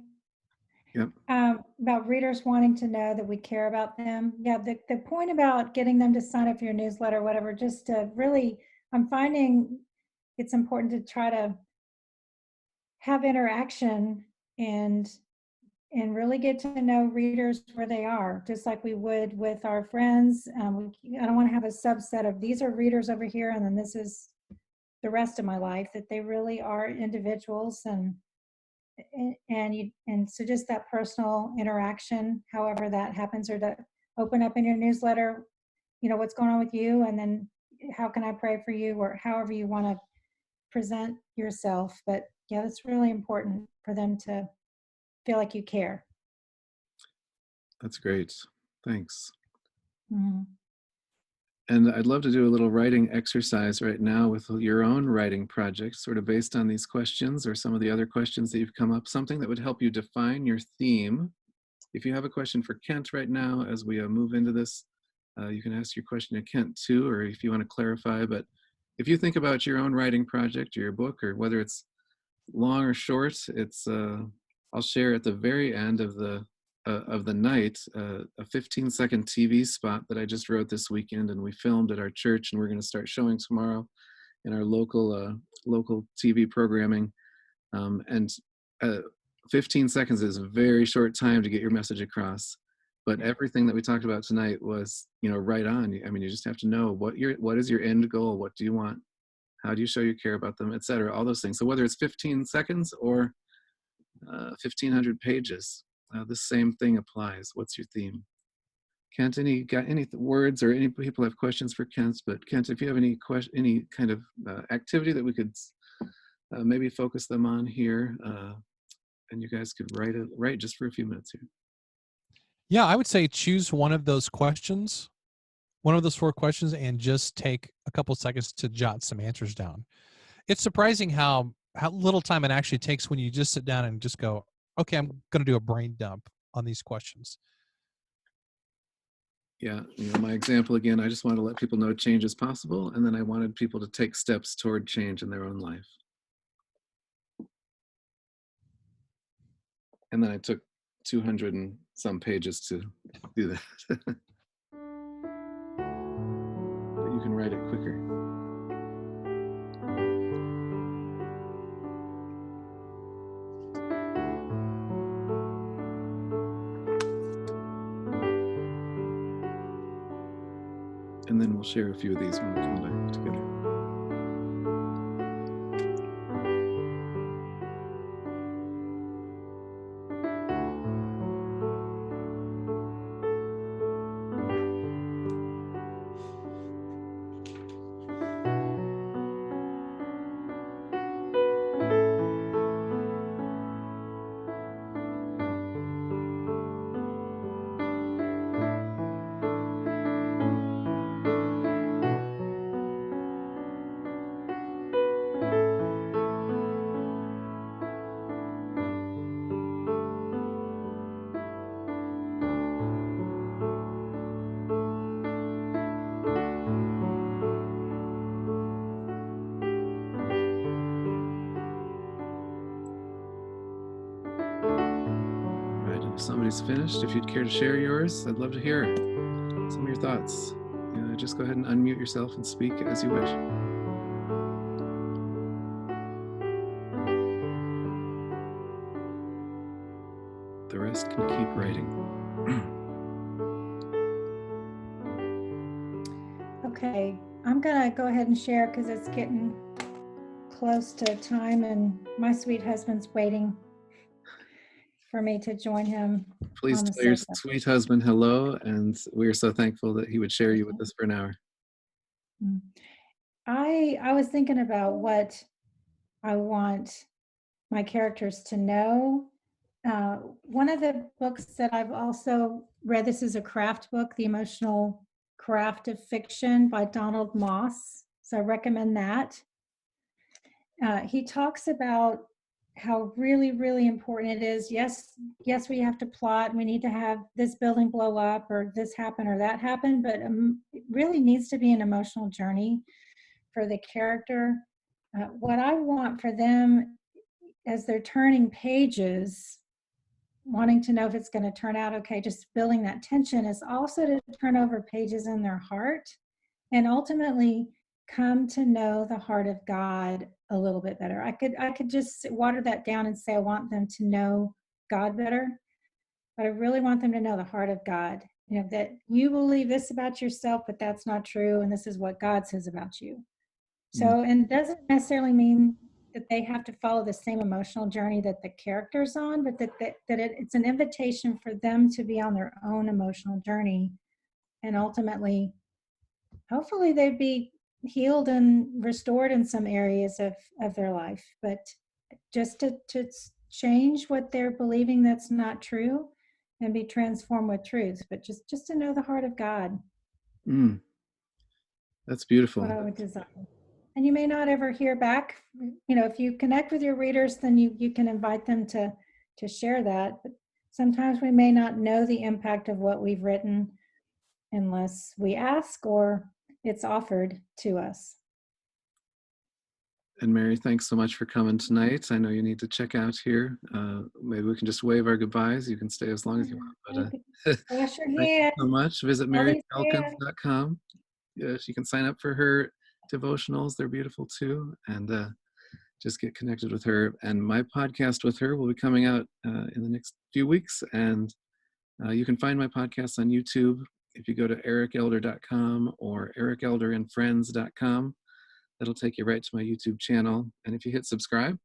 Yep. About readers wanting to know that we care about them. Yeah, the point about getting them to sign up for your newsletter, whatever, just to really, I'm finding it's important to try to have interaction and really get to know readers where they are, just like we would with our friends. I don't want to have a subset of, these are readers over here, and then this is the rest of my life, that they really are individuals, and so just that personal interaction, however that happens, or to open up in your newsletter, what's going on with you, and then how can I pray for you, or however you want to present yourself. But yeah, that's really important for them to feel like you care. That's great. Thanks. Mm-hmm. And I'd love to do a little writing exercise right now with your own writing project, sort of based on these questions or some of the other questions that you've come up, something that would help you define your theme. If you have a question for Kent right now, as we move into this, you can ask your question to Kent too, or if you want to clarify. But if you think about your own writing project or your book, or whether it's long or short, it's I'll share at the very end of the night a 15-second TV spot that I just wrote this weekend, and we filmed at our church, and we're going to start showing tomorrow in our local TV programming. And 15 seconds is a very short time to get your message across. But everything that we talked about tonight was, right on. I mean, you just have to know what is your end goal? What do you want? How do you show you care about them, et cetera, all those things. So whether it's 15 seconds or 1,500 pages, the same thing applies. What's your theme? Kent, any words, or any people have questions for Kent? But Kent, if you have any kind of activity that we could maybe focus them on here, and you guys could write just for a few minutes here. Yeah, I would say choose one of those 4 questions, and just take a couple seconds to jot some answers down. It's surprising how little time it actually takes when you just sit down and just go, okay, I'm going to do a brain dump on these questions. Yeah, my example again, I just wanted to let people know change is possible, and then I wanted people to take steps toward change in their own life. And then I took 200 and some pages to do that. But you can write it quicker. And then we'll share a few of these when we come back together. If somebody's finished, if you'd care to share yours, I'd love to hear some of your thoughts. Just go ahead and unmute yourself and speak as you wish. The rest can keep writing. Okay, I'm gonna go ahead and share because it's getting close to time and my sweet husband's waiting for me to join him. Please on the tell your sofa. sweet husband hello, and we are so thankful that he would share you with us for an hour. I was thinking about what I want my characters to know. One of the books that I've also read, this is a craft book, The Emotional Craft of Fiction by Donald Moss. So I recommend that. He talks about how really, really important it is. Yes, we have to plot. We need to have this building blow up or this happen or that happen, but it really needs to be an emotional journey for the character. What I want for them as they're turning pages, wanting to know if it's going to turn out okay, just building that tension, is also to turn over pages in their heart and ultimately come to know the heart of God a little bit better. I could just water that down and say I want them to know God better, but I really want them to know the heart of God. That you believe this about yourself, but that's not true, and this is what God says about you. So, and it doesn't necessarily mean that they have to follow the same emotional journey that the character's on, but it's an invitation for them to be on their own emotional journey, and ultimately, hopefully, they'd be healed and restored in some areas of their life. But just to change what they're believing that's not true, and be transformed with truth. But just to know the heart of God. That's beautiful. What I would desire. And you may not ever hear back. If you connect with your readers, then you can invite them to share that. But sometimes we may not know the impact of what we've written unless we ask or it's offered to us. And Mary, thanks so much for coming tonight. I know you need to check out here. Maybe we can just wave our goodbyes. You can stay as long as you want. But Wash your thank you hands. so much. Visit maryelkins.com. Yes, you can sign up for her devotionals. They're beautiful too. And just get connected with her. And my podcast with her will be coming out in the next few weeks. And you can find my podcast on YouTube if you go to ericelder.com or ericelderandfriends.com. That'll take you right to my YouTube channel. And if you hit subscribe,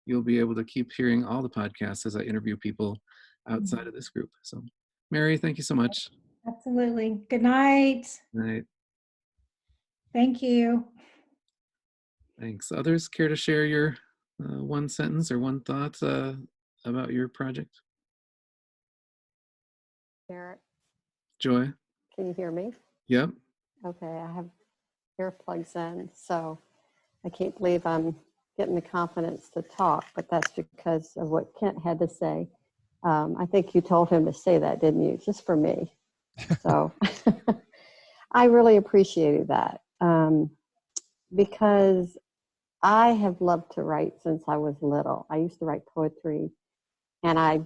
you'll be able to keep hearing all the podcasts as I interview people outside of this group. So, Mary, thank you so much. Absolutely. Good night. Good night. Thank you. Thanks. Others care to share your one sentence or one thought about your project? Eric, Joy? can you hear me? Yep. Okay, I have earplugs in, so I can't believe I'm getting the confidence to talk, but that's because of what Kent had to say. I think you told him to say that, didn't you? Just for me. So I really appreciated that because I have loved to write since I was little. I used to write poetry, and I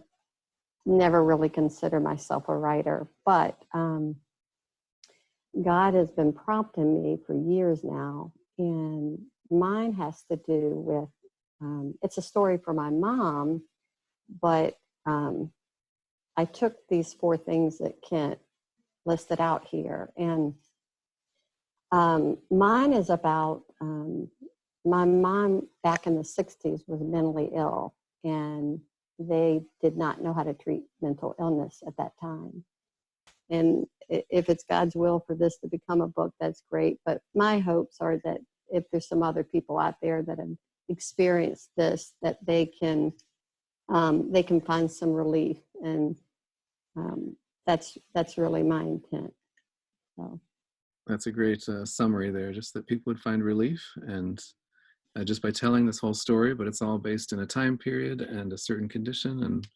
never really considered myself a writer, but God has been prompting me for years now, and mine has to do with, it's a story for my mom, but I took these 4 things that Kent listed out here, and mine is about, my mom back in the 60s was mentally ill, and they did not know how to treat mental illness at that time. And if it's God's will for this to become a book, that's great. But my hopes are that if there's some other people out there that have experienced this, that they can find some relief. And that's really my intent. So. That's a great summary there, just that people would find relief, and just by telling this whole story, but it's all based in a time period and a certain condition and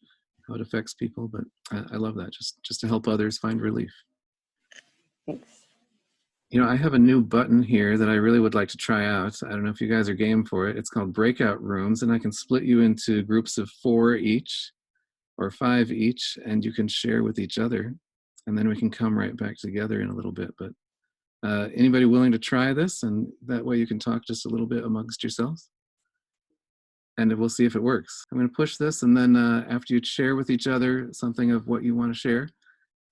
how it affects people. But I love that, just to help others find relief. Thanks. You know, I have a new button here that I really would like to try out. I don't know if you guys are game for it. It's called Breakout Rooms, and I can split you into groups of 4 each or 5 each, and you can share with each other, and then we can come right back together in a little bit. But anybody willing to try this? And that way you can talk just a little bit amongst yourselves, and we'll see if it works. I'm going to push this, and then after you share with each other something of what you want to share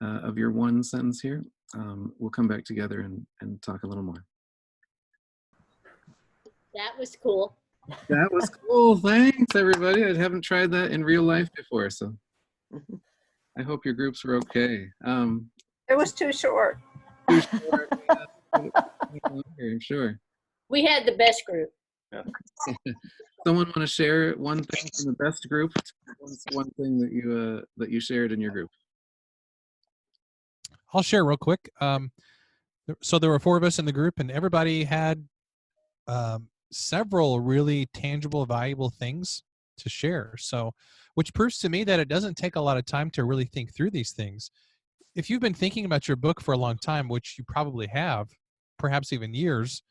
of your one sentence here, we'll come back together and talk a little more. That was cool. That was cool. Thanks, everybody. I haven't tried that in real life before, so I hope your groups were okay. It was too short. Too short, I'm sure. We had the best group. Someone want to share one thing from the best group? What's one thing that you shared in your group? I'll share real quick. So there were 4 of us in the group, and everybody had several really tangible, valuable things to share. So, which proves to me that it doesn't take a lot of time to really think through these things. If you've been thinking about your book for a long time, which you probably have, perhaps even years,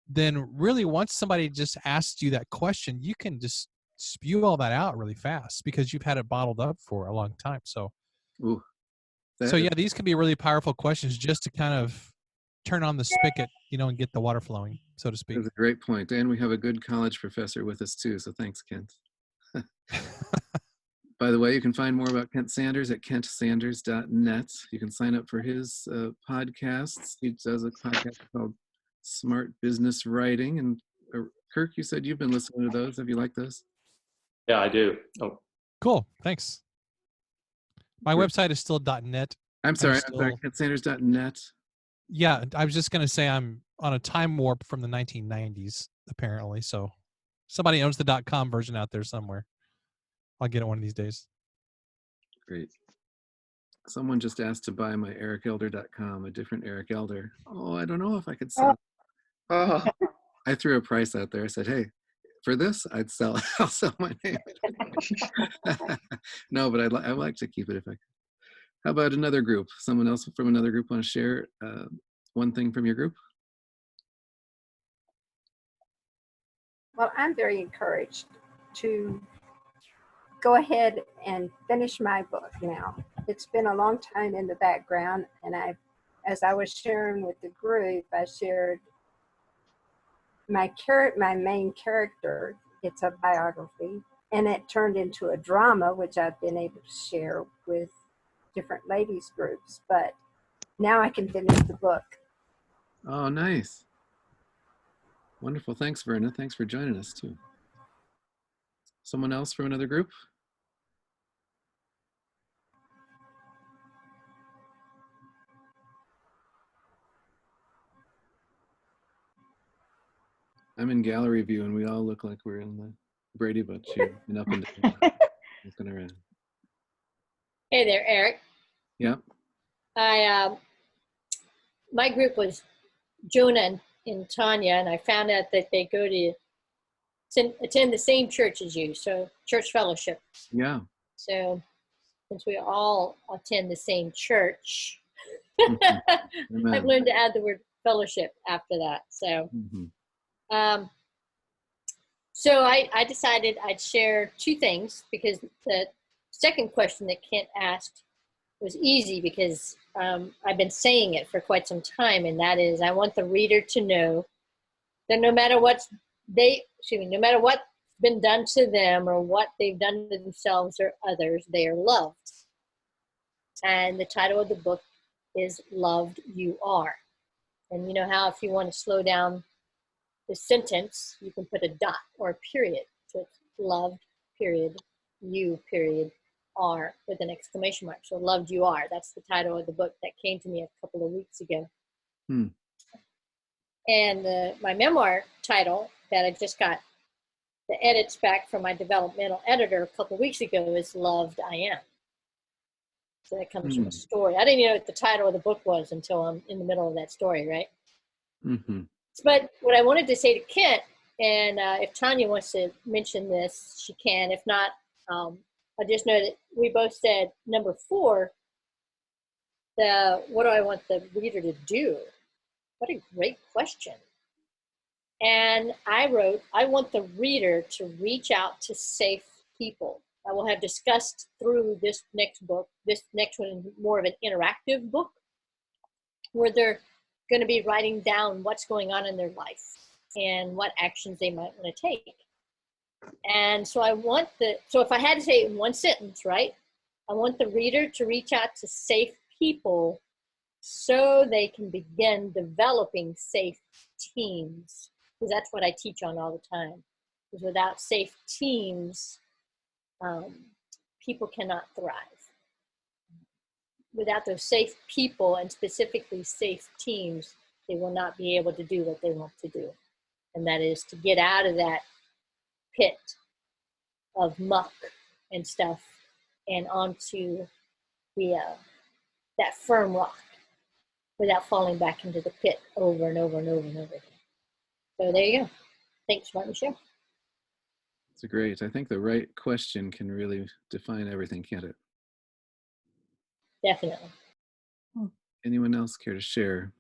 then really once somebody just asks you that question, you can just spew all that out really fast because you've had it bottled up for a long time. So, Ooh, yeah, these can be really powerful questions just to kind of turn on the spigot, and get the water flowing, so to speak. That's a great point. And we have a good college professor with us too, so thanks, Kent. By the way, you can find more about Kent Sanders at kentsanders.net. You can sign up for his podcasts. He does a podcast called Smart Business Writing. And Kirk, you said you've been listening to those. Have you liked those? Yeah, I do. Oh, cool. Thanks. My website is still .net. I'm sorry, kentsanders.net. Yeah, I was just going to say I'm on a time warp from the 1990s, apparently. So somebody owns the .com version out there somewhere. I'll get it one of these days. Great. Someone just asked to buy my ericelder.com, a different Eric Elder. Oh, I don't know if I could sell. Oh, I threw a price out there. I said, hey, for this, I'll sell my name. No, but I'd like to keep it if I could. How about another group? Someone else from another group want to share one thing from your group? Well, I'm very encouraged to go ahead and finish my book now. It's been a long time in the background, and as I was sharing with the group, I shared my main character. It's a biography, and it turned into a drama, which I've been able to share with different ladies groups, but now I can finish the book. Oh, nice. Wonderful. Thanks, Verna. Thanks for joining us too. Someone else from another group? I'm in gallery view and we all look like we're in the Brady Bunch here and up and down, looking around. Hey there, Eric. Yep. My group was Jonah and Tanya, and I found out that they go to attend the same church as you, so church fellowship. Yeah. So since we all attend the same church, Mhm. I've Amen. learned to add the word fellowship after that. So, Mhm. um, so I decided I'd share two things because the second question that Kent asked was easy because I've been saying it for quite some time, and that is I want the reader to know that no matter what's no matter what's been done to them or what they've done to themselves or others, they are loved. And the title of the book is Loved You Are. And you know how if you want to slow down the sentence, you can put a dot or a period. So it's loved, period, you, period, are with an exclamation mark. So Loved You Are. That's the title of the book that came to me a couple of weeks ago. Hmm. And my memoir title that I just got the edits back from my developmental editor a couple of weeks ago is Loved I Am. So that comes from a story. I didn't even know what the title of the book was until I'm in the middle of that story, right? Mm-hmm. But what I wanted to say to Kent, and if Tanya wants to mention this, she can. If not, I just know that we both said number 4, what do I want the reader to do? What a great question. And I wrote, I want the reader to reach out to safe people. I will have discussed through this next book. This next one is more of an interactive book where they're going to be writing down what's going on in their life and what actions they might want to take. And so so if I had to say it in one sentence, right? I want the reader to reach out to safe people so they can begin developing safe teams. Because that's what I teach on all the time. Because without safe teams, people cannot thrive. Without those safe people and specifically safe teams, they will not be able to do what they want to do. And that is to get out of that pit of muck and stuff and onto that firm rock without falling back into the pit over and over and over and over again. So there you go. Thanks for letting me share. It's great. I think the right question can really define everything, can't it? Definitely. Anyone else care to share?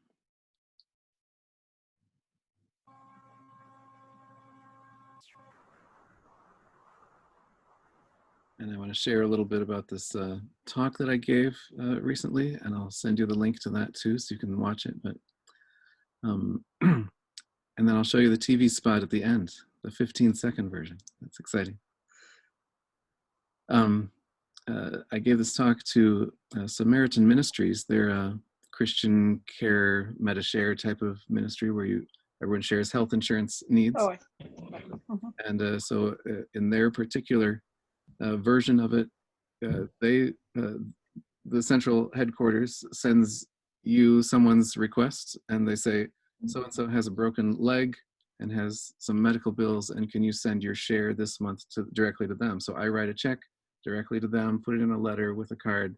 And I want to share a little bit about this talk that I gave recently, and I'll send you the link to that too, so you can watch it. But and then I'll show you the TV spot at the end, the 15-second version. That's exciting. I gave this talk to Samaritan Ministries. They're a Christian care meta-share type of ministry where everyone shares health insurance needs. Oh, And so in their particular version of it, the central headquarters sends you someone's request, and they say, so-and-so has a broken leg and has some medical bills, and can you send your share this month directly to them? So I write a check directly to them, put it in a letter with a card,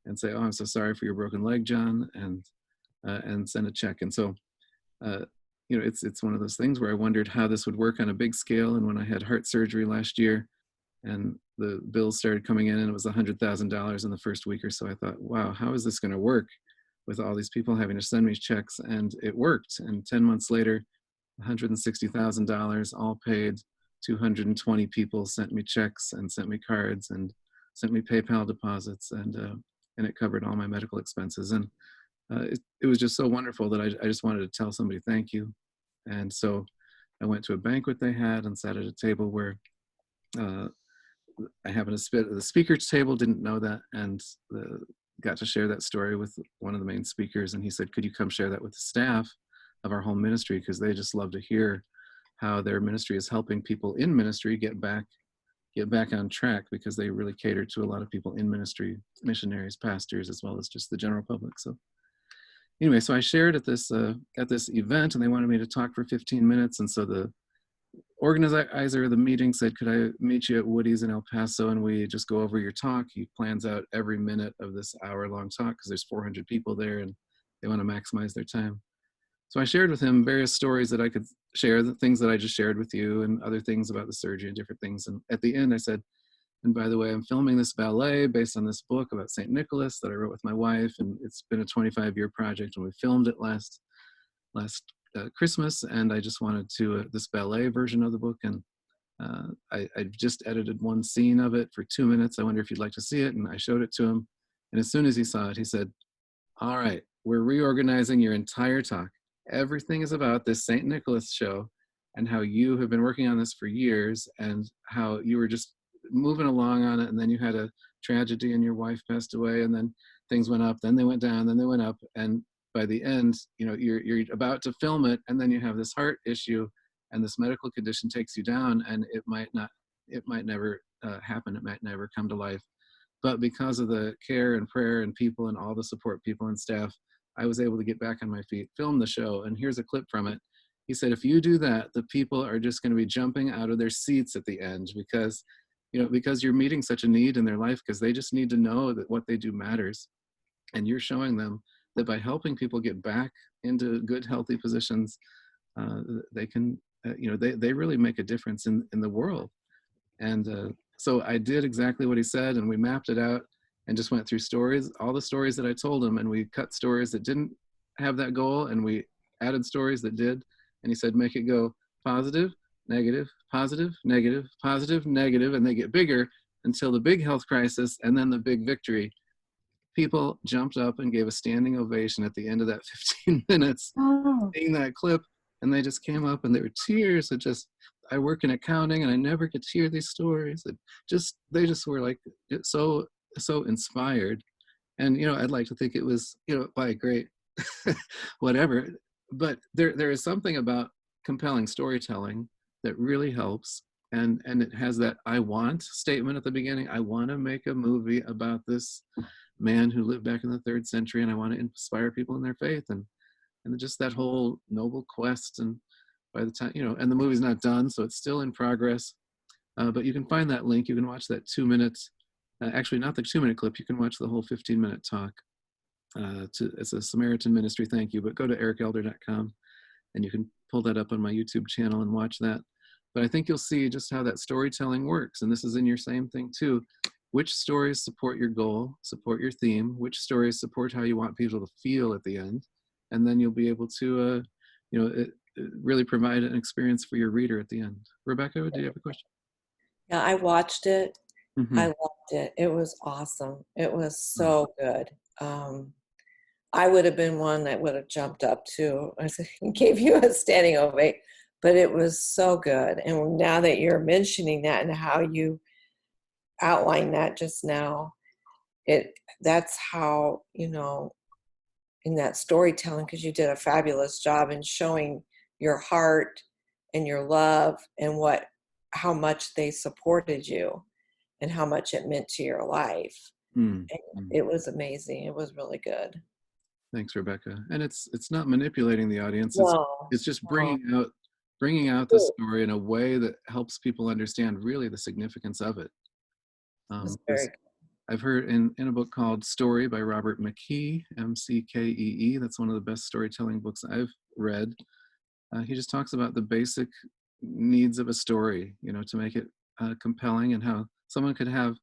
and say, oh, I'm so sorry for your broken leg, John, and send a check. And so, it's one of those things where I wondered how this would work on a big scale. And when I had heart surgery last year, and the bills started coming in, and it was $100,000 in the first week or so, I thought, wow, how is this going to work with all these people having to send me checks? And it worked. And 10 months later, $160,000 all paid. 220 people sent me checks and sent me cards and sent me PayPal deposits, and it covered all my medical expenses. And it was just so wonderful that I just wanted to tell somebody thank you. And so I went to a banquet they had and sat at a table where I happened to sit at the speaker's table, didn't know that, and got to share that story with one of the main speakers. And he said, could you come share that with the staff of our home ministry? Because they just love to hear how their ministry is helping people in ministry get back on track, because they really cater to a lot of people in ministry, missionaries, pastors, as well as just the general public. So anyway, so I shared at this event, and they wanted me to talk for 15 minutes. And so the organizer of the meeting said, could I meet you at Woody's in El Paso, and we just go over your talk? He plans out every minute of this hour-long talk because there's 400 people there and they want to maximize their time. So I shared with him various stories that I could share, the things that I just shared with you, and other things about the surgery and different things. And at the end I said, And by the way, I'm filming this ballet based on this book about St. Nicholas that I wrote with my wife, and it's been a 25-year project, and we filmed it last Christmas, and I just wanted to this ballet version of the book, and I just edited one scene of it for 2 minutes. I wonder if you'd like to see it, and I showed it to him, and as soon as he saw it, he said, "All right, we're reorganizing your entire talk. Everything is about this St. Nicholas show and how you have been working on this for years and how you were just moving along on it, and then you had a tragedy and your wife passed away, and then things went up, then they went down, then they went up, and by the end, you know, you're about to film it, and then you have this heart issue and this medical condition takes you down, and it might never happen, it might never come to life. But because of the care and prayer and people and all the support people and staff, I was able to get back on my feet, film the show, and here's a clip from it. He said, if you do that, the people are just going to be jumping out of their seats at the end because, you know, because you're meeting such a need in their life, because they just need to know that what they do matters. And you're showing them that by helping people get back into good, healthy positions, they can, you know, they really make a difference in the world. And so I did exactly what he said, and we mapped it out and just went through stories, all the stories that I told him, and we cut stories that didn't have that goal, and we added stories that did. And he said, make it go positive, negative, positive, negative, positive, negative, and they get bigger until the big health crisis and then the big victory. People jumped up and gave a standing ovation at the end of that 15 minutes, seeing that clip, and they just came up and there were tears. It just, I work in accounting and I never get to hear these stories. They just were like so inspired. And, you know, I'd like to think it was, you know, by a great whatever, but there is something about compelling storytelling that really helps. And it has that I want statement at the beginning. I want to make a movie about this man who lived back in the 3rd century, and I want to inspire people in their faith, and just that whole noble quest. And by the time, you know, and the movie's not done, so it's still in progress, but you can find that link. You can watch that 2 minutes, actually not the 2-minute clip, you can watch the whole 15-minute talk. It's a Samaritan Ministry thank you, but go to ericelder.com and you can pull that up on my YouTube channel and watch that. But I think you'll see just how that storytelling works, and this is in your same thing too. Which stories support your goal, support your theme, which stories support how you want people to feel at the end, and then you'll be able to, you know, it really provide an experience for your reader at the end. Rebecca, do you have a question? Yeah, I watched it. Mm-hmm. I loved it. It was awesome. It was so good. I would have been one that would have jumped up too. I gave you a standing ovation, but it was so good. And now that you're mentioning that and how you outlined that just now, that's how, you know, in that storytelling, because you did a fabulous job in showing your heart and your love and how much they supported you and how much it meant to your life. It was amazing. It was really good. Thanks, Rebecca. And it's not manipulating the audience. No, it's just bringing out the story in a way that helps people understand really the significance of it. It's very good. I've heard in a book called Story by Robert McKee, M-C-K-E-E. That's one of the best storytelling books I've read. He just talks about the basic needs of a story, you know, to make it compelling, and how someone could have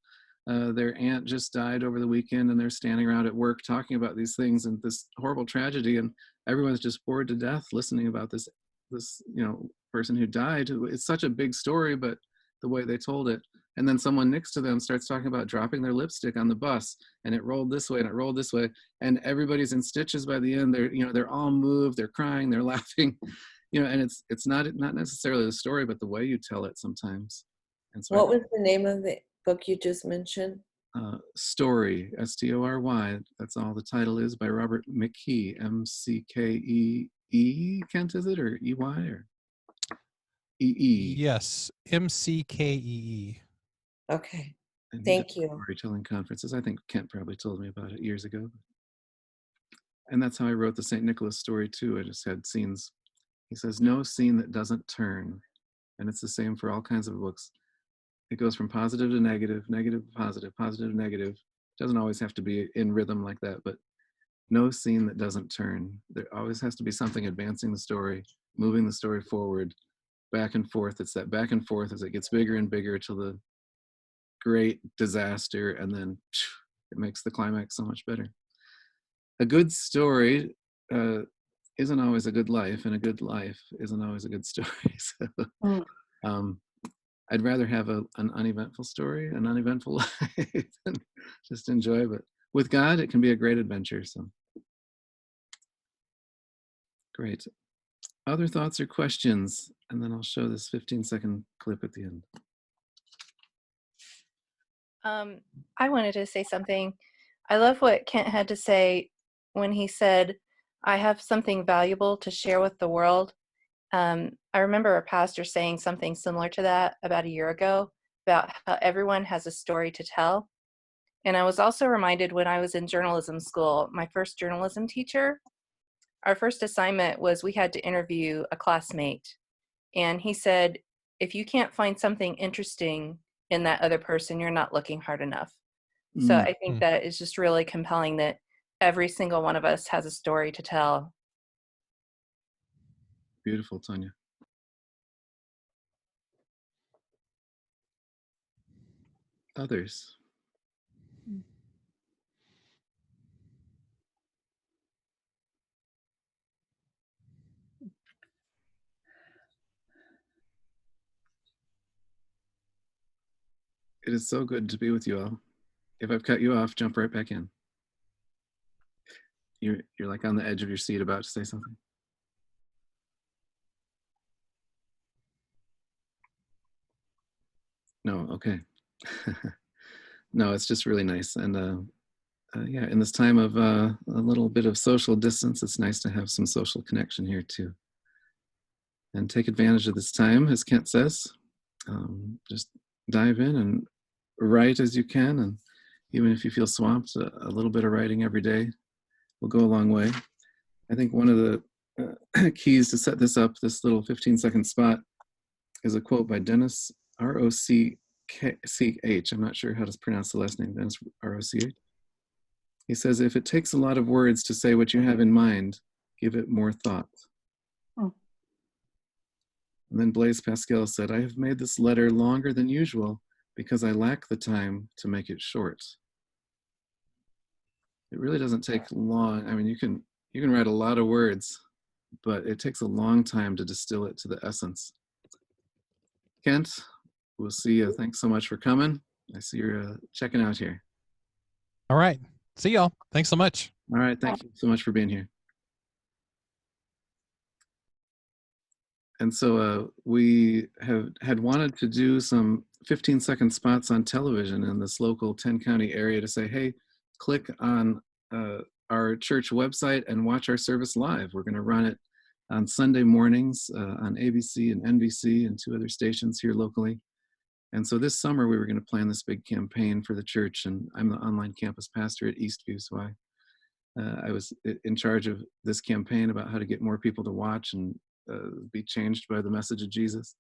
their aunt just died over the weekend and they're standing around at work talking about these things and this horrible tragedy, and everyone's just bored to death listening about this you know, person who died. It's such a big story, but the way they told it. And then someone next to them starts talking about dropping their lipstick on the bus, and it rolled this way and it rolled this way, and everybody's in stitches by the end. They're all moved, they're crying, they're laughing, you know. And it's not necessarily the story, but the way you tell it sometimes. And so what was the name of the book you just mentioned? Story, S-T-O-R-Y. That's all the title is, by Robert McKee, M-C-K-E-E. Kent, is it, or E-Y, or E-E? Yes, M-C-K-E-E. Okay, And thank you. Storytelling conferences. I think Kent probably told me about it years ago. And that's how I wrote the St. Nicholas story too. I just had scenes. He says, no scene that doesn't turn. And it's the same for all kinds of books. It goes from positive to negative, negative to positive, positive to negative. It doesn't always have to be in rhythm like that, but no scene that doesn't turn. There always has to be something advancing the story, moving the story forward, back and forth. It's that back and forth as it gets bigger and bigger till the great disaster, and then it makes the climax so much better. A good story isn't always a good life, and a good life isn't always a good story. So I'd rather have an uneventful story, an uneventful life, than just enjoy. But with God, it can be a great adventure. So great. Other thoughts or questions? And then I'll show this 15-second clip at the end. I wanted to say something. I love what Kent had to say when he said, I have something valuable to share with the world. I remember a pastor saying something similar to that about a year ago about how everyone has a story to tell. And I was also reminded when I was in journalism school, my first journalism teacher, our first assignment was we had to interview a classmate. And he said, if you can't find something interesting in that other person, you're not looking hard enough. So I think that is just really compelling that every single one of us has a story to tell. Beautiful, Tanya. Others? It is so good to be with you all. If I've cut you off, jump right back in. You're like on the edge of your seat about to say something. No, okay. No, it's just really nice. And yeah, in this time of a little bit of social distance, it's nice to have some social connection here too. And take advantage of this time, as Kent says. Just dive in and write as you can. And even if you feel swamped, a little bit of writing every day will go a long way. I think one of the keys to set this up, this little 15-second spot, is a quote by Dennis R-O-C-H. I'm not sure how to pronounce the last name, Dennis R-O-C-H. He says, if it takes a lot of words to say what you have in mind, give it more thought. And then Blaise Pascal said, I have made this letter longer than usual because I lack the time to make it short. It really doesn't take long. I mean, you can write a lot of words, but it takes a long time to distill it to the essence. Kent, we'll see you. Thanks so much for coming. I see you're checking out here. All right. See y'all. Thanks so much. All right. Thank you so much for being here. And so we had wanted to do some 15-second spots on television in this local 10-county area to say, hey, click on our church website and watch our service live. We're going to run it on Sunday mornings on ABC and NBC and 2 other stations here locally. And so this summer we were going to plan this big campaign for the church, and I'm the online campus pastor at Eastview, so I was in charge of this campaign about how to get more people to watch and be changed by the message of Jesus.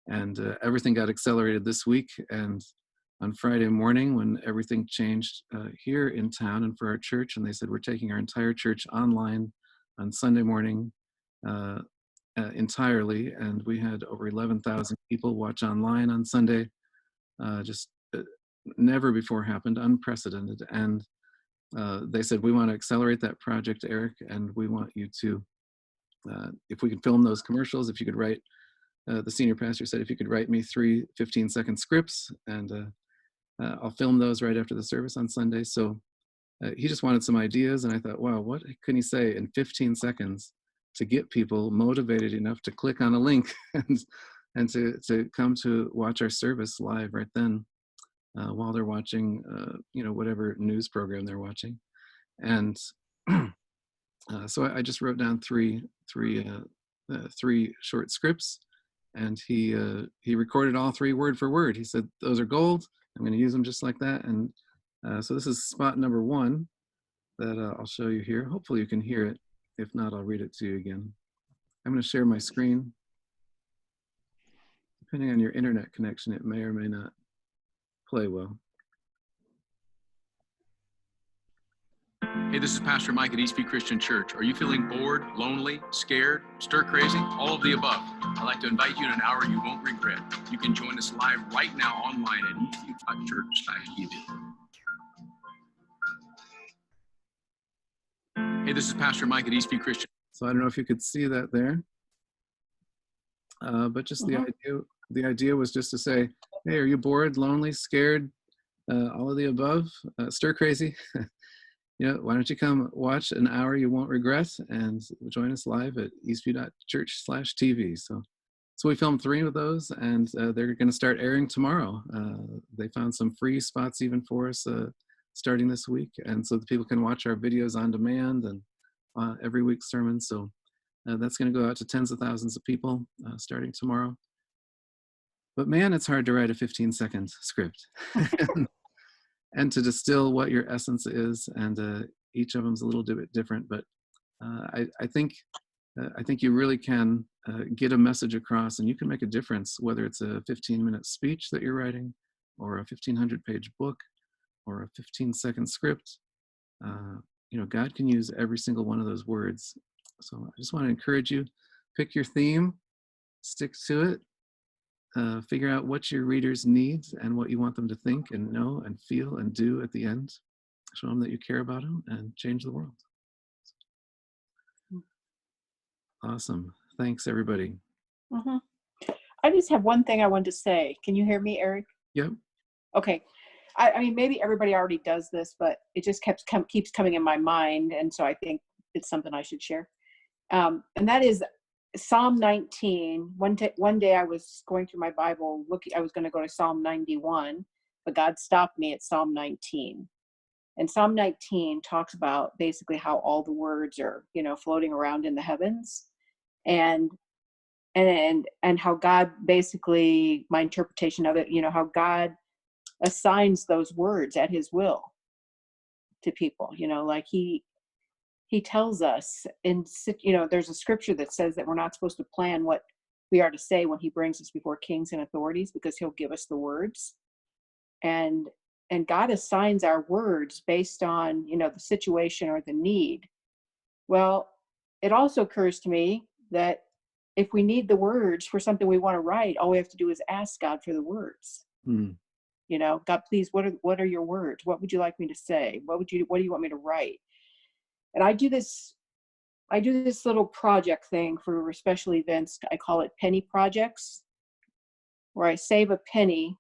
And everything got accelerated this week, and on Friday morning when everything changed here in town and for our church, and they said we're taking our entire church online on Sunday morning entirely, and we had over 11,000 people watch online on Sunday. Just never before happened, unprecedented. And they said, we want to accelerate that project, Eric, and we want you to, if we could film those commercials, if you could write, the senior pastor said, if you could write me 3 15-second scripts, and I'll film those right after the service on Sunday. So he just wanted some ideas, and I thought, wow, what can he say in 15 seconds to get people motivated enough to click on a link and to come to watch our service live right then while they're watching, whatever news program they're watching. And so I just wrote down three short scripts, and he recorded all 3 word for word. He said, those are gold. I'm going to use them just like that. And so this is spot number 1 that I'll show you here. Hopefully you can hear it. If not, I'll read it to you again. I'm going to share my screen. Depending on your internet connection, it may or may not play well. Hey, this is Pastor Mike at Eastview Christian Church. Are you feeling bored, lonely, scared, stir crazy? All of the above. I'd like to invite you to an hour you won't regret. You can join us live right now online at eastview.church/TV. Hey, this is Pastor Mike at Eastview Christian. So I don't know if you could see that there, but just the idea was just to say, hey, are you bored, lonely, scared, all of the above, stir crazy? Why don't you come watch an hour you won't regret and join us live at eastview.church/TV. So we filmed 3 of those, and they're going to start airing tomorrow. They found some free spots even for us starting this week, and so that people can watch our videos on demand and every week's sermon. So that's going to go out to tens of thousands of people starting tomorrow. But man, it's hard to write a 15-second script. And to distill what your essence is, and each of them is a little bit different, but I think you really can get a message across, and you can make a difference, whether it's a 15-minute speech that you're writing, or a 1,500-page book, or a 15-second script. God can use every single one of those words. So I just want to encourage you, pick your theme, stick to it. Figure out what your readers need and what you want them to think and know and feel and do at the end. Show them that you care about them and change the world. Awesome. Thanks, everybody. I just have one thing I wanted to say. Can you hear me, Eric? Yep. Okay. I mean, maybe everybody already does this, but it just keeps coming in my mind, and so I think it's something I should share. And that is Psalm 19. One day I was going through my Bible, I was going to go to Psalm 91, but God stopped me at Psalm 19. And Psalm 19 talks about basically how all the words are, floating around in the heavens, and how God basically, my interpretation of it, how God assigns those words at His will to people. Like He tells us, there's a scripture that says that we're not supposed to plan what we are to say when He brings us before kings and authorities, because He'll give us the words. And God assigns our words based on, the situation or the need. Well, it also occurs to me that if we need the words for something we want to write, all we have to do is ask God for the words. God, please, what are your words? What would you like me to say? What do you want me to write? And I do this little project thing for special events. I call it penny projects, where I save a penny.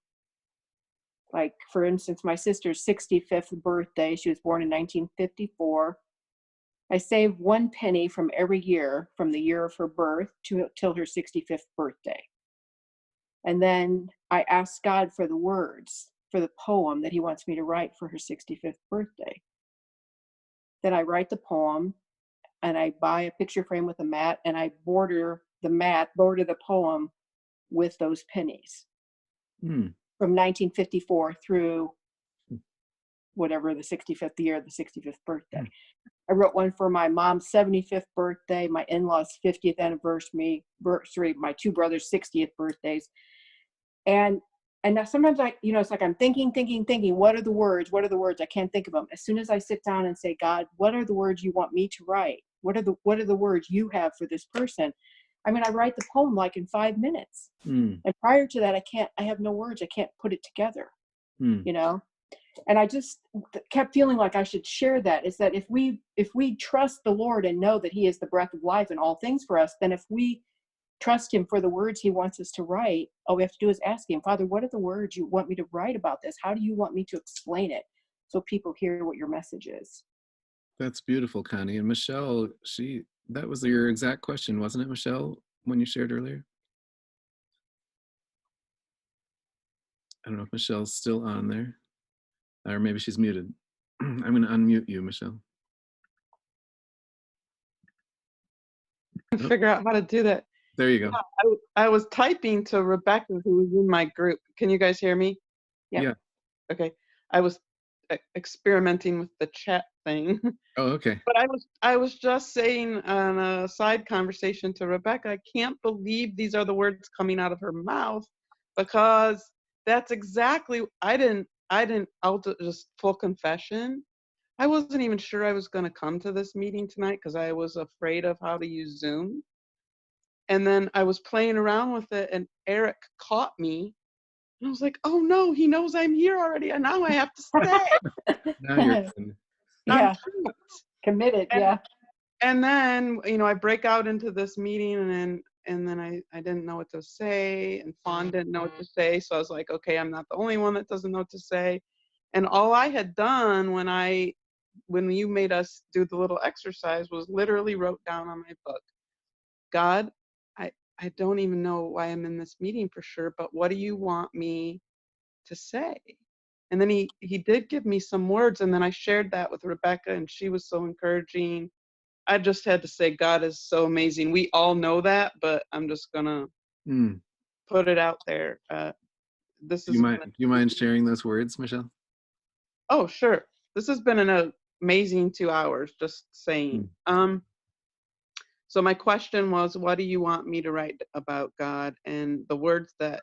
Like, for instance, my sister's 65th birthday. She was born in 1954. I save 1 penny from every year, from the year of her birth till her 65th birthday. And then I ask God for the words for the poem that He wants me to write for her 65th birthday. Then I write the poem, and I buy a picture frame with a mat, and I border the poem with those pennies from 1954 through whatever the 65th year, the 65th birthday. I wrote one for my mom's 75th birthday, my in-laws' 50th anniversary, my 2 brothers' 60th birthdays. And now sometimes it's like I'm thinking, what are the words? I can't think of them. As soon as I sit down and say, God, what are the words you want me to write? What are the words you have for this person? I mean, I write the poem like in 5 minutes. And prior to that, I have no words. I can't put it together, And I just kept feeling like I should share that, is that if we trust the Lord and know that He is the breath of life and all things for us, then if we trust Him for the words He wants us to write, all we have to do is ask Him, Father, what are the words you want me to write about this? How do you want me to explain it so people hear what your message is? That's beautiful, Connie. And Michelle, that was your exact question, wasn't it, Michelle, when you shared earlier? I don't know if Michelle's still on there, or maybe she's muted. I'm going to unmute you, Michelle. Figure out how to do that. There you go. Yeah, I was typing to Rebecca, who was in my group. Can you guys hear me? Yeah. Okay. I was experimenting with the chat thing. Oh, okay. But I was just saying on a side conversation to Rebecca, I can't believe these are the words coming out of her mouth, because that's exactly, I'll just full confession. I wasn't even sure I was going to come to this meeting tonight because I was afraid of how to use Zoom. And then I was playing around with it, and Eric caught me. And I was like, oh no, he knows I'm here already, and now I have to stay. Now you're in. Yeah. I'm Committed. And- Yeah. And then, I break out into this meeting, and then I didn't know what to say, and Fawn didn't know what to say. So I was like, okay, I'm not the only one that doesn't know what to say. And all I had done when you made us do the little exercise was literally wrote down on my book, God, I don't even know why I'm in this meeting for sure, but what do you want me to say? And then he did give me some words, and then I shared that with Rebecca, and she was so encouraging. I just had to say, God is so amazing. We all know that, but I'm just gonna put it out there. Do you mind sharing those words, Michelle? Oh, sure. This has been an amazing 2 hours, just saying. So my question was, what do you want me to write about God? And the words that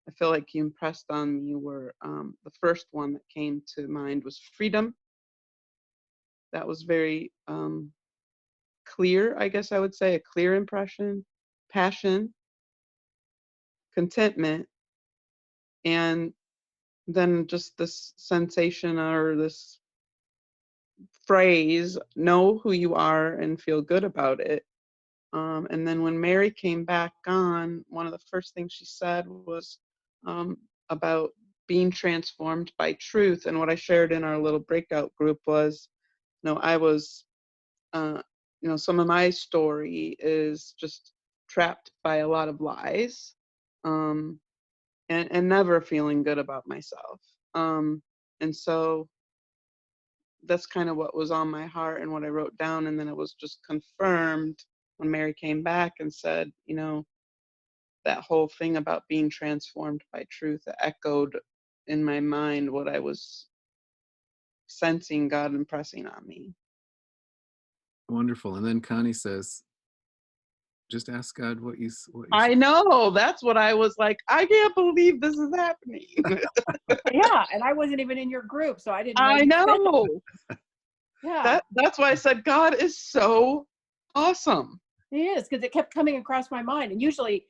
I feel like you impressed on me were, the first one that came to mind was freedom. That was very clear, I guess I would say, a clear impression. Passion, contentment, and then just this sensation or this phrase, know who you are and feel good about it. And then when Mary came back on, one of the first things she said was about being transformed by truth. And what I shared in our little breakout group was, I was, some of my story is just trapped by a lot of lies, and never feeling good about myself. And so that's kind of what was on my heart and what I wrote down. And then it was just confirmed when Mary came back and said, that whole thing about being transformed by truth echoed in my mind what I was sensing God impressing on me. Wonderful. And then Connie says, just ask God what you I know. That's what I was like. I can't believe this is happening. Yeah, and I wasn't even in your group, so I didn't know. I know. Yeah. That's why I said God is so awesome. He is, because it kept coming across my mind. And usually,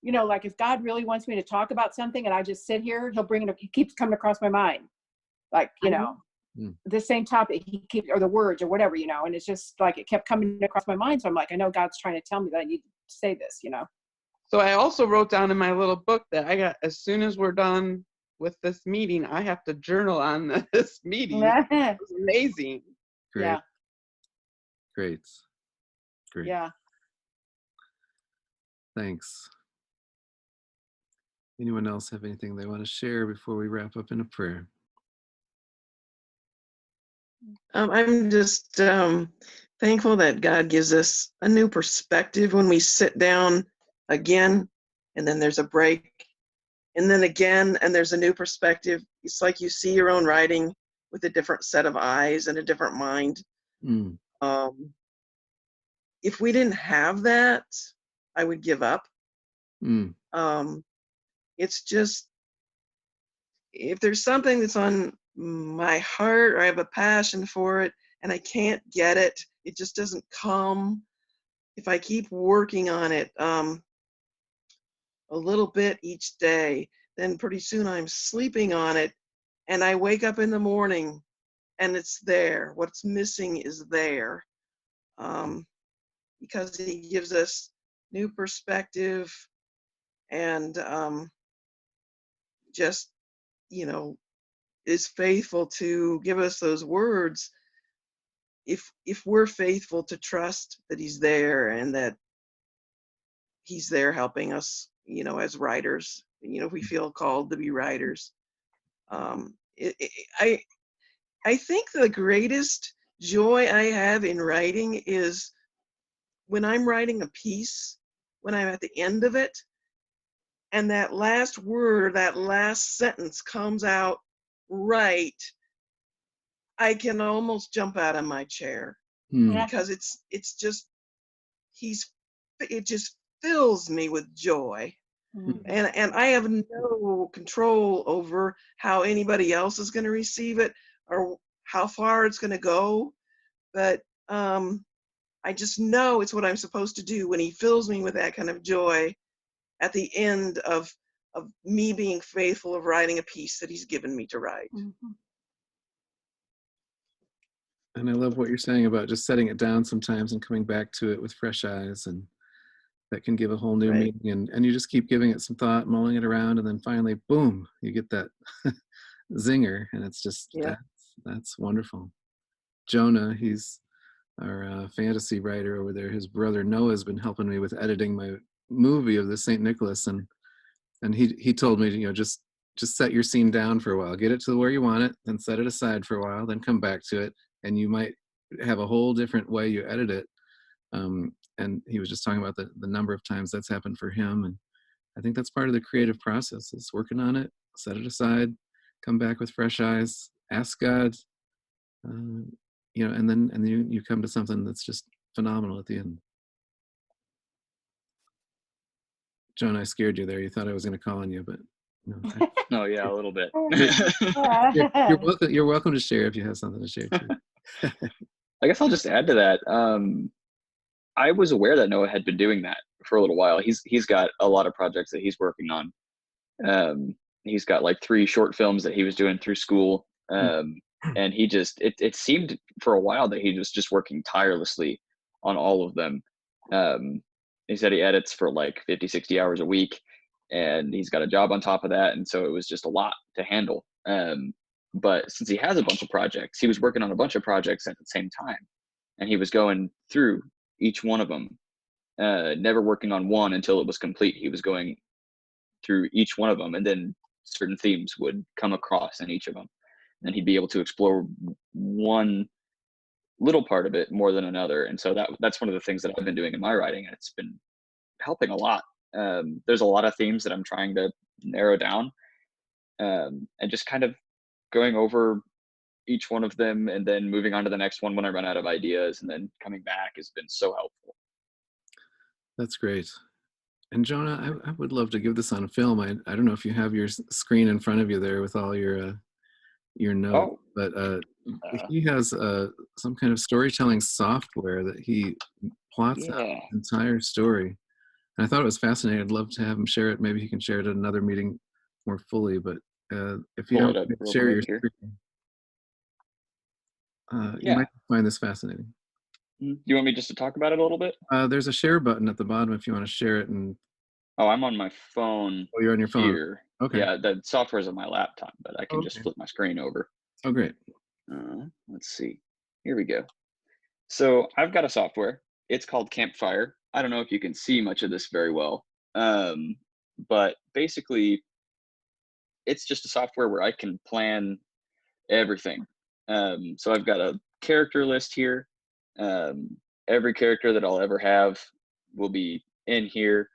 like if God really wants me to talk about something and I just sit here, he'll bring it up. He keeps coming across my mind. Like, the same topic, he keeps, or the words or whatever, and it's just like it kept coming across my mind. So I'm like, I know God's trying to tell me that I need to say this, So I also wrote down in my little book that as soon as we're done with this meeting, I have to journal on this meeting. It was amazing. Great. Yeah. Great. Yeah. Thanks. Anyone else have anything they want to share before we wrap up in a prayer? I'm just thankful that God gives us a new perspective when we sit down again, and then there's a break, and then again, and there's a new perspective. It's like you see your own writing with a different set of eyes and a different mind. If we didn't have that, I would give up. It's just, if there's something that's on my heart, or I have a passion for it, and I can't get it, it just doesn't come. If I keep working on it a little bit each day, then pretty soon I'm sleeping on it, and I wake up in the morning and it's there. What's missing is there, because he gives us new perspective, and just, is faithful to give us those words. If we're faithful to trust that he's there, and that he's there helping us, as writers, if we feel called to be writers. I think the greatest joy I have in writing is when I'm writing a piece, when I'm at the end of it, and that last word, that last sentence comes out right, I can almost jump out of my chair, because it's just, it just fills me with joy. And I have no control over how anybody else is going to receive it, or how far it's going to go, but I just know it's what I'm supposed to do when he fills me with that kind of joy at the end of me being faithful of writing a piece that he's given me to write. And I love what you're saying about just setting it down sometimes and coming back to it with fresh eyes, and that can give a whole new Right. meaning. And you just keep giving it some thought, mulling it around, and then finally, boom, you get that zinger, and it's just, Yeah. that's wonderful. Jonah, he's our fantasy writer over there. His brother Noah's been helping me with editing my movie of the St. Nicholas, and he told me, you know, just set your scene down for a while, get it to where you want it, then set it aside for a while, then come back to it, and you might have a whole different way you edit it. And he was just talking about the number of times that's happened for him, and I think that's part of the creative process, is working on it, set it aside, come back with fresh eyes, ask God, you know, and then you come to something that's just phenomenal at the end. Joan, I scared you there. You thought I was going to call on you, but no. Oh yeah, a little bit. You're welcome to share if you have something to share too. I guess I'll just add to that. I was aware that Noah had been doing that for a little while. He's got a lot of projects that he's working on. He's got like 3 short films that he was doing through school. And he just, it seemed for a while that he was just working tirelessly on all of them. He said he edits for like 50, 60 hours a week, and he's got a job on top of that. And so it was just a lot to handle. But since he has a bunch of projects, he was working on a bunch of projects at the same time, and he was going through each one of them, never working on one until it was complete. He was going through each one of them, and then certain themes would come across in each of them, and he'd be able to explore one little part of it more than another. And so that's one of the things that I've been doing in my writing, and it's been helping a lot. There's a lot of themes that I'm trying to narrow down, and just kind of going over each one of them and then moving on to the next one when I run out of ideas, and then coming back has been so helpful. That's great. And Jonah, I would love to give this on film. I don't know if you have your screen in front of you there with all your notes, but he has some kind of storytelling software that he plots out the entire story. And I thought it was fascinating. I'd love to have him share it. Maybe he can share it at another meeting more fully. But if you don't share your screen, you might find this fascinating. You want me just to talk about it a little bit? There's a share button at the bottom if you want to share it. And I'm on my phone. Oh, you're on your phone. Here. Okay. Yeah, the software's on my laptop, but I can just flip my screen over. Oh, great. Let's see. Here we go. So I've got a software. It's called Campfire. I don't know if you can see much of this very well, but basically, it's just a software where I can plan everything. So I've got a character list here. Every character that I'll ever have will be in here,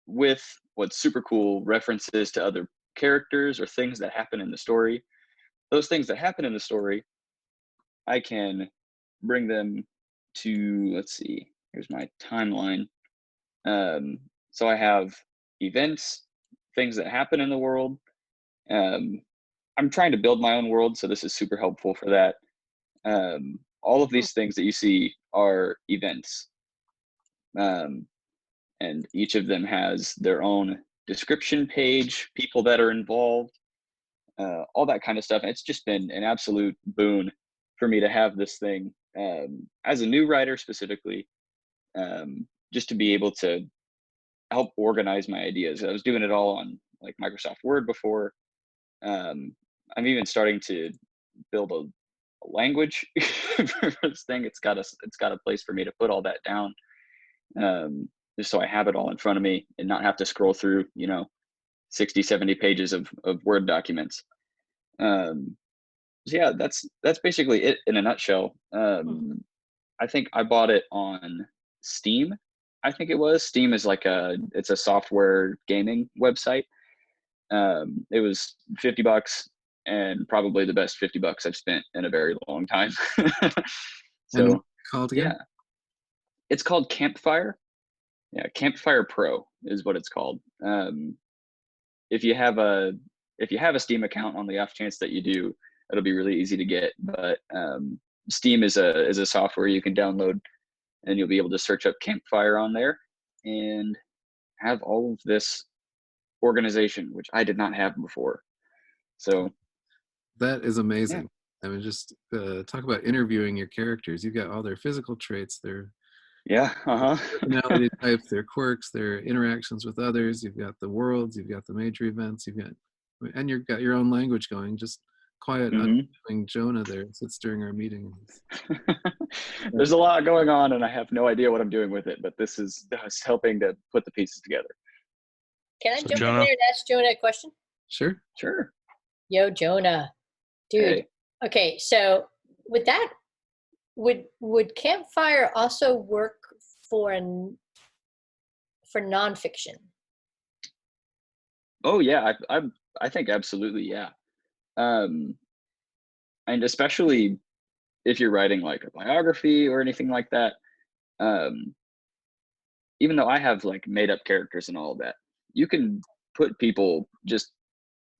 with what's super cool references to other characters or things that happen in the story. Those things that happen in the story, I can bring them to, let's see, here's my timeline. So I have events, things that happen in the world. I'm trying to build my own world, so this is super helpful for that. All of these things that you see are events. And each of them has their own description page, people that are involved, all that kind of stuff. And it's just been an absolute boon for me to have this thing, as a new writer specifically, just to be able to help organize my ideas. I was doing it all on like Microsoft Word before. I'm even starting to build a language for this thing. It's got a place for me to put all that down, just so I have it all in front of me and not have to scroll through, 60, 70 pages of Word documents. So yeah, that's basically it in a nutshell. I think I bought it on Steam. I think it was. Steam is like it's a software gaming website. It was $50 and probably the best $50 I've spent in a very long time. So called again? Yeah, it's called Campfire. Yeah, Campfire Pro is what it's called. If you have a Steam account, on the off chance that you do, it'll be really easy to get. But Steam is a software you can download, and you'll be able to search up Campfire on there and have all of this organization, which I did not have before. So that is amazing. I mean, just talk about interviewing your characters. You've got all their physical traits, their personality types, their quirks, their interactions with others. You've got the worlds, you've got the major events, and you've got your own language going. Just quiet, unfeeling Jonah there sits during our meetings. There's a lot going on, and I have no idea what I'm doing with it, but this is helping to put the pieces together. Can I jump in there and ask Jonah a question? Sure. Yo, Jonah, dude. Hey. Okay, so with that, would Campfire also work for nonfiction? Oh yeah, I think absolutely, yeah. And especially if you're writing like a biography or anything like that, even though I have like made up characters and all of that, you can put people, just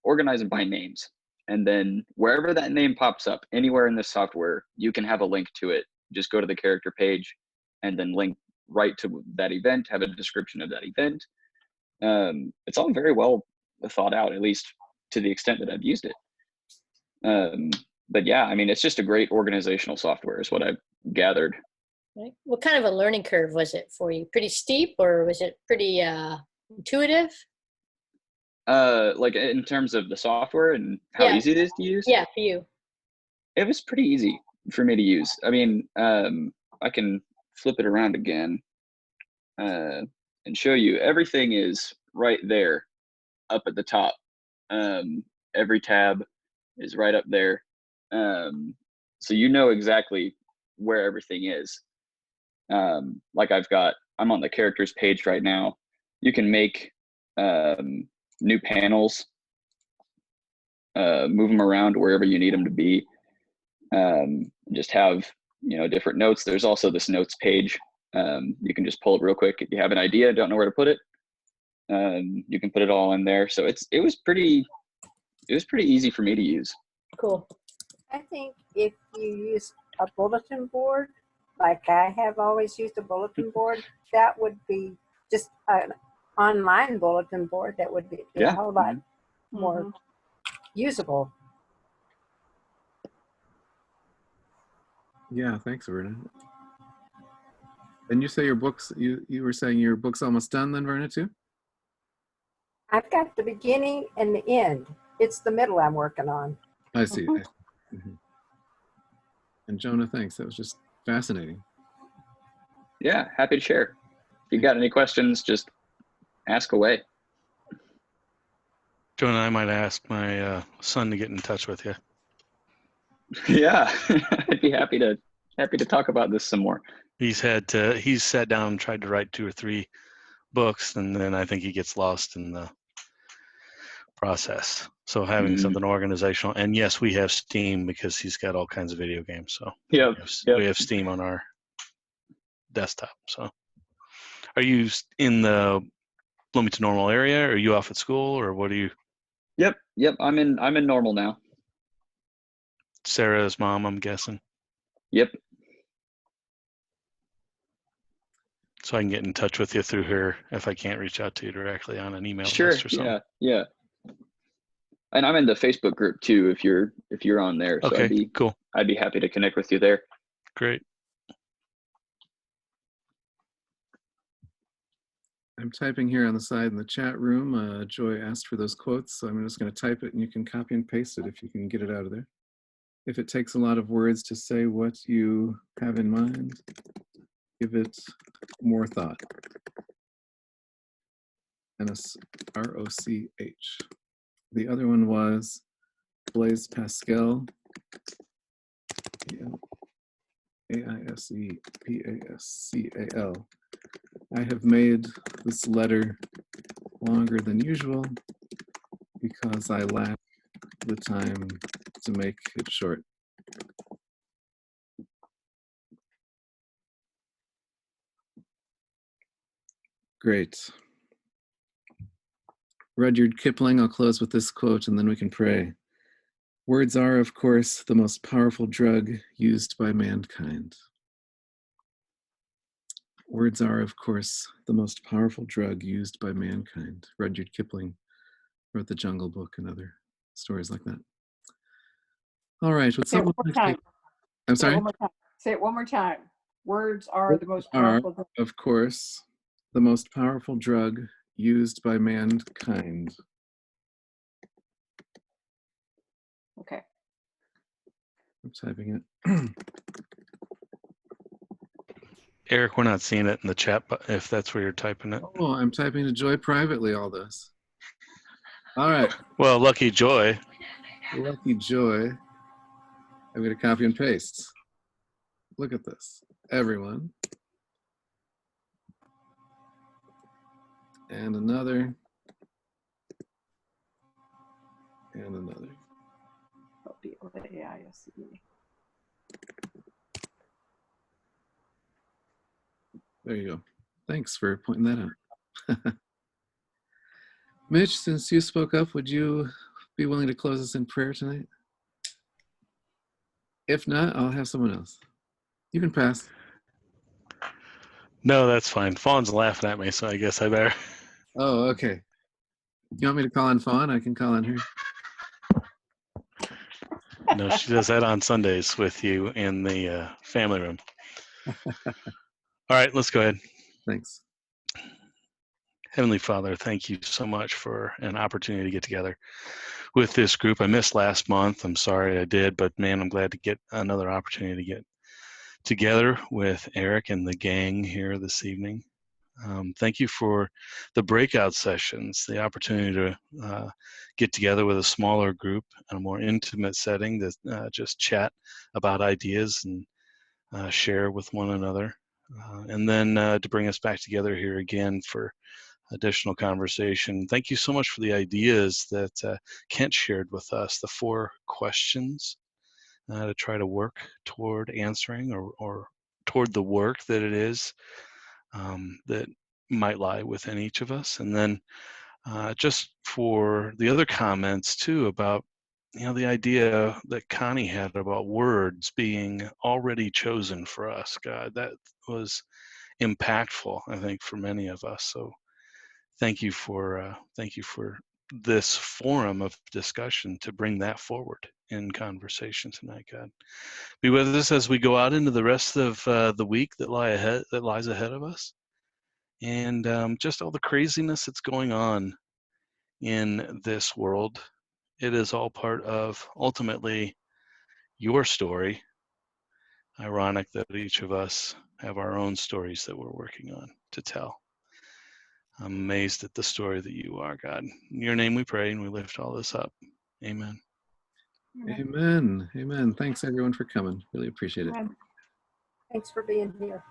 organize them by names. And then wherever that name pops up, anywhere in this software, you can have a link to it. Just go to the character page and then link right to that event, have a description of that event. It's all very well thought out, at least to the extent that I've used it. But yeah, I mean, it's just a great organizational software is what I've gathered. Right. What kind of a learning curve was it for you? Pretty steep, or was it pretty intuitive? Like in terms of the software and how easy it is to use? Yeah, for you. It was pretty easy for me to use. I mean, I can flip it around again and show you. Everything is right there up at the top. Every tab is right up there. So you know exactly where everything is. Like I'm on the characters page right now. You can make new panels, move them around wherever you need them to be. Just have, different notes. There's also this notes page. You can just pull it real quick. If you have an idea, don't know where to put it, you can put it all in there. So it was pretty easy for me to use. Cool. I think if you use a bulletin board, like I have always used a bulletin board, that would be just an online bulletin board that would be a whole lot more usable. Yeah, thanks, Verna. And you say your books, you were saying your book's almost done then, Verna, too? I've got the beginning and the end. It's the middle I'm working on. I see. And Jonah, thanks. That was just fascinating. Yeah, happy to share. If you got any questions, just ask away. Jonah, I might ask my son to get in touch with you. Yeah, I'd be happy to talk about this some more. He's sat down and tried to write 2 or 3 books, and then I think he gets lost in the process. So having something organizational, and yes, we have Steam because he's got all kinds of video games. So we have Steam on our desktop. So are you in the Bloomington Normal area? Or are you off at school, or what are you? Yep. I'm in Normal now. Sarah's mom, I'm guessing. Yep. So I can get in touch with you through her if I can't reach out to you directly on an email Sure. list or something. Yeah. And I'm in the Facebook group too. If you're on there, so okay, cool. I'd be happy to connect with you there. Great. I'm typing here on the side in the chat room. Joy asked for those quotes, so I'm just going to type it and you can copy and paste it if you can get it out of there. If it takes a lot of words to say what you have in mind, give it more thought. N-S-R-O-C-H. The other one was Blaise Pascal, A-I-S-E-P-A-S-C-A-L. I have made this letter longer than usual because I lack the time to make it short. Great. Rudyard Kipling, I'll close with this quote and then we can pray. Words are, of course, the most powerful drug used by mankind. Words are, of course, the most powerful drug used by mankind. Rudyard Kipling wrote The Jungle Book and other stories like that. All right, would Say it someone one more like to time. take, I'm Say it sorry? one more time. Say it one more time. Words are Words the most are, powerful. of course, the most powerful drug used by mankind. Okay. I'm typing it. Eric, we're not seeing it in the chat, but if that's where you're typing it. Oh, I'm typing to Joy privately all this. All right. Well, lucky Joy. Lucky Joy. I'm going to copy and paste. Look at this. Everyone. And another. And another. There you go. Thanks for pointing that out. Mitch, since you spoke up, would you be willing to close us in prayer tonight? If not, I'll have someone else. You can pass. No, that's fine. Fawn's laughing at me, so I guess I better. Oh, okay. You want me to call on Fawn? I can call on her. No, she does that on Sundays with you in the family room. All right, let's go ahead. Thanks. Heavenly Father, thank you so much for an opportunity to get together with this group. I missed last month. I'm sorry I did, but man, I'm glad to get another opportunity to get together with Eric and the gang here this evening. Thank you for the breakout sessions, the opportunity to get together with a smaller group in a more intimate setting to just chat about ideas and share with one another. And then to bring us back together here again for additional conversation. Thank you so much for the ideas that Kent shared with us, the 4 questions to try to work toward answering or toward the work that it is that might lie within each of us. And then just for the other comments too about, you know, the idea that Connie had about words being already chosen for us, God, that was impactful, I think, for many of us. So thank you for this forum of discussion to bring that forward in conversation tonight, God. Be with us as we go out into the rest of the week that lies ahead of us, and just all the craziness that's going on in this world. It is all part of ultimately your story. Ironic that each of us have our own stories that we're working on to tell. I'm amazed at the story that you are, God. In your name we pray and we lift all this up. Amen. Amen. Amen. Thanks everyone for coming. Really appreciate it. Thanks for being here.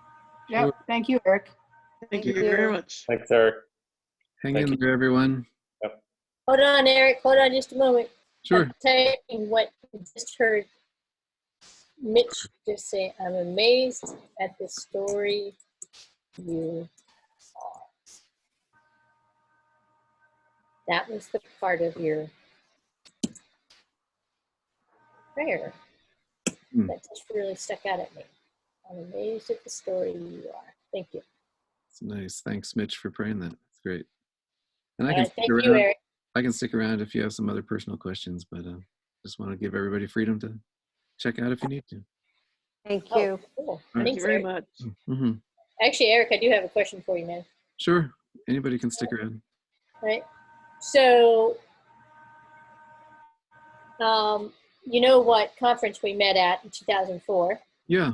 Yep. Sure. Thank you, Eric. Thank you very much. Thanks, Eric. Hang in there, everyone. Hold on, Eric. Hold on just a moment. Sure. I'm telling you what I just heard Mitch just say. I'm amazed at the story you are. That was the part of your prayer that just really stuck out at me. I'm amazed at the story you are. Thank you. It's nice. Thanks, Mitch, for praying that. It's great. And I All can right, stick thank around. you, Eric. I can stick around if you have some other personal questions, but just want to give everybody freedom to check out if you need to. Thank Oh, you. cool. Thank Thanks, you very Eric. much. Mm-hmm. Actually, Eric, I do have a question for you, man. Sure. Anybody can stick around. Right. So, you know what conference we met at in 2004? Yeah,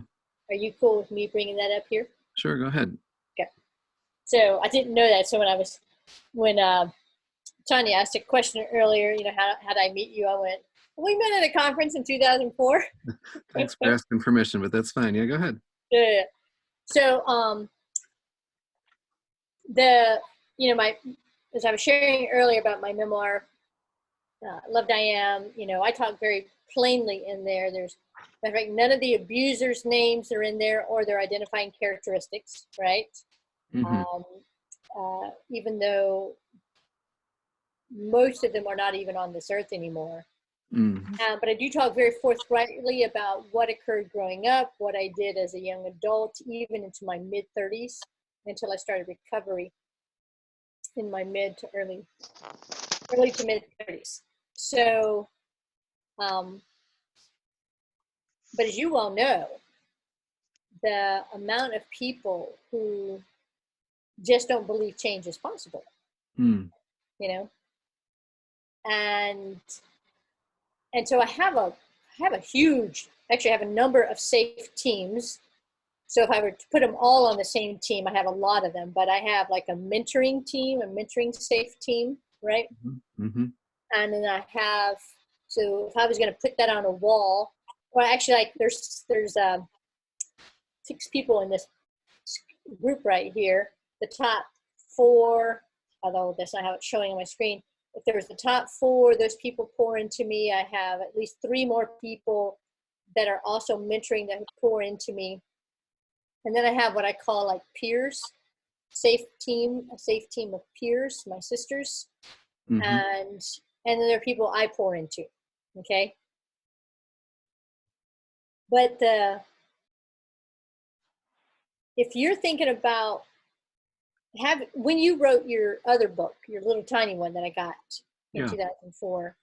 Are you cool with me bringing that up here? sure. Go ahead. Okay. So I didn't know that. So when Tanya asked a question earlier, you know, how did I meet you? I went, we met at a conference in 2004. Thanks for asking permission, but that's fine. Yeah, go ahead. Yeah. So, as I was sharing earlier about my memoir, Loved I Am, you know, I talk very plainly in there. There's, in fact, none of the abusers' names are in there or their identifying characteristics, right? Mm-hmm. Even though most of them are not even on this earth anymore. But I do talk very forthrightly about what occurred growing up, what I did as a young adult, even into my mid-30s, until I started recovery in my early to mid-30s. So, but as you well know, the amount of people who just don't believe change is possible, you know, and so I have a huge, actually I have a number of safe teams. So if I were to put them all on the same team, I have a lot of them, but I have like a mentoring team, a mentoring safe team, right? Mm-hmm. And then I have, so if I was going to put that on a wall, well, actually, like there's 6 people in this group right here. The top 4, although that's not how it's showing on my screen. If there's the top 4, those people pour into me. I have at least 3 more people that are also mentoring that pour into me. And then I have what I call like peers, a safe team of peers, my sisters. Mm-hmm. And then there are people I pour into, okay? But if you're thinking about when you wrote your other book, your little tiny one that I got in 2004,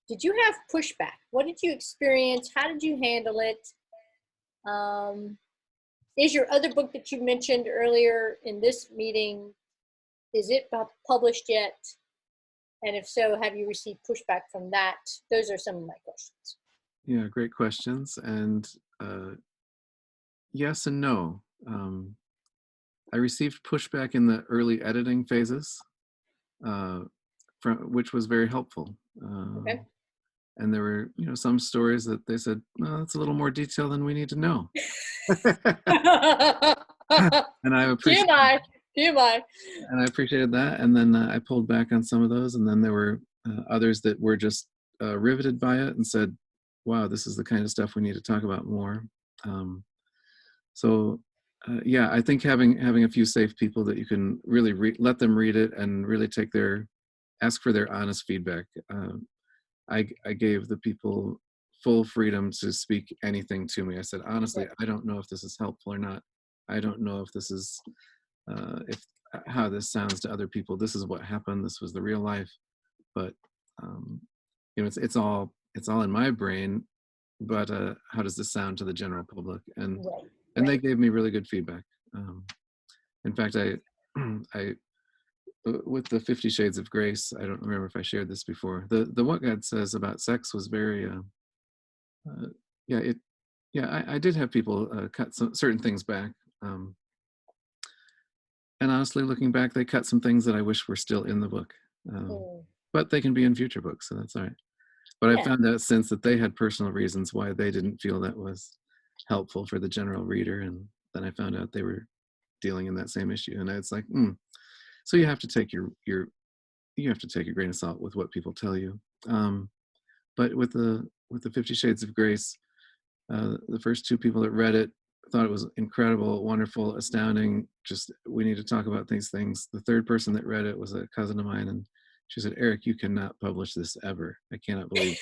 did you have pushback? What did you experience? How did you handle it? Is your other book that you mentioned earlier in this meeting, is it published yet? And if so, have you received pushback from that? Those are some of my questions. Yeah, great questions. And yes and no. I received pushback in the early editing phases, which was very helpful. Okay. And there were, some stories that they said, well, that's a little more detail than we need to know. And I appreciate And I appreciated that. And then I pulled back on some of those. And then there were others that were just riveted by it and said, wow, this is the kind of stuff we need to talk about more. Yeah, I think having a few safe people that you can really let them read it and really ask for their honest feedback. I gave the people full freedom to speak anything to me. I said, honestly, I don't know if this is helpful or not. I don't know if this is, how this sounds to other people. This is what happened. This was the real life. But, it's all in my brain, but how does this sound to the general public? And they gave me really good feedback. In fact, I with the 50 Shades of Grace, I don't remember if I shared this before. The What God Says about sex was very, I did have people cut certain things back. And honestly, looking back, they cut some things that I wish were still in the book. But they can be in future books, so that's all right. But I found out since that they had personal reasons why they didn't feel that was helpful for the general reader. And then I found out they were dealing in that same issue. And it's like, so you have to take you have to take a grain of salt with what people tell you. But with the 50 Shades of Grace, the first 2 people that read it thought it was incredible, wonderful, astounding. Just, we need to talk about these things. The 3rd person that read it was a cousin of mine, and she said, Eric, you cannot publish this ever. I cannot believe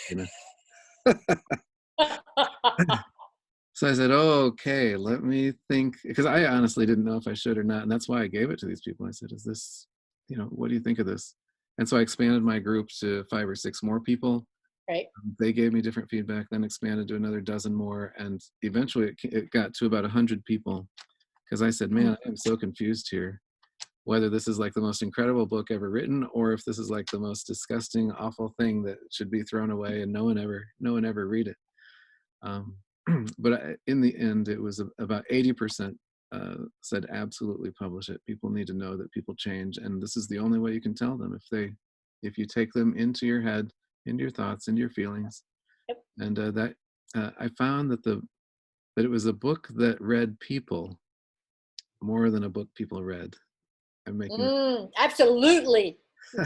So I said, oh, okay, let me think, because I honestly didn't know if I should or not, and that's why I gave it to these people. I said, is this, what do you think of this? And so I expanded my group to 5 or 6 more people. Right. They gave me different feedback, then expanded to another dozen more, and eventually it got to about 100 people, because I said, man, I'm so confused here, whether this is like the most incredible book ever written, or if this is like the most disgusting, awful thing that should be thrown away and no one ever read it. But in the end, it was about 80% said absolutely publish it. People need to know that people change, and this is the only way you can tell them, if you take them into your head, into your thoughts, into your feelings. And I found that it was a book that read people more than a book people read. I'm making absolutely.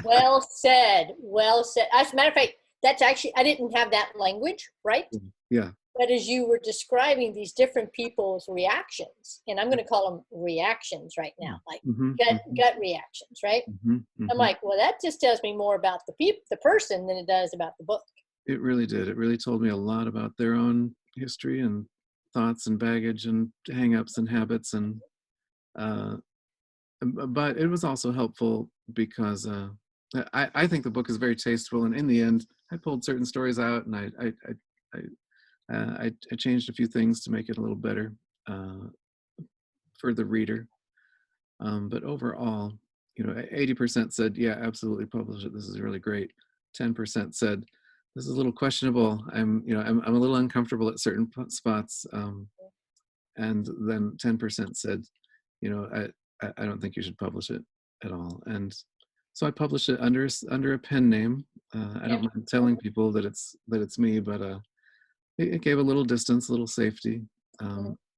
Well said. Well said. As a matter of fact, that's actually, I didn't have that language, right? Yeah. But as you were describing these different people's reactions, and I'm going to call them reactions right now, like gut reactions, right? I'm like, well, that just tells me more about the person than it does about the book. It really did. It really told me a lot about their own history and thoughts and baggage and hang-ups and habits. And but it was also helpful because I think the book is very tasteful. And in the end, I pulled certain stories out and I changed a few things to make it a little better for the reader. But overall, 80% said, yeah, absolutely publish it. This is really great. 10% said, this is a little questionable. I'm a little uncomfortable at certain spots. And then 10% said, I don't think you should publish it at all. And so I published it under a pen name. I don't mind telling people that it's me, but it gave a little distance, a little safety.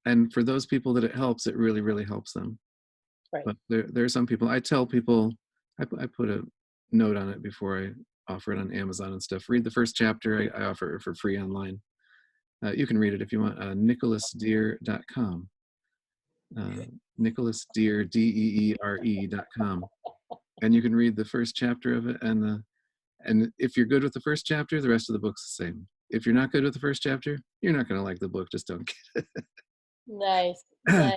And for those people that it helps, it really, really helps them. Right. But there are some people, I tell people, I put a note on it before I offer it on Amazon and stuff. Read the first chapter. I offer it for free online. You can read it if you want. NicholasDeere.com. NicholasDeere, DEERE.com. And you can read the first chapter of it. And if you're good with the first chapter, the rest of the book's the same. If you're not good with the first chapter, you're not going to like the book. Just don't get it. Nice. Nice.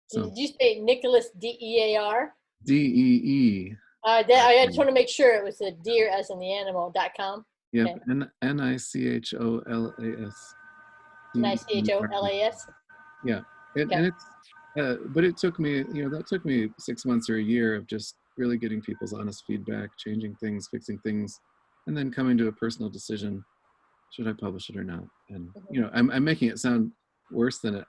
So, did you say Nicholas DEAR? DEE. I just want to make sure it was a deer as in the animal.com. Yep. Okay. NICHOLAS. NICHOLAS. Yeah. And it's, but it took me, that took me 6 months or a year of just really getting people's honest feedback, changing things, fixing things, and then coming to a personal decision. Should I publish it or not? And, I'm making it sound worse than it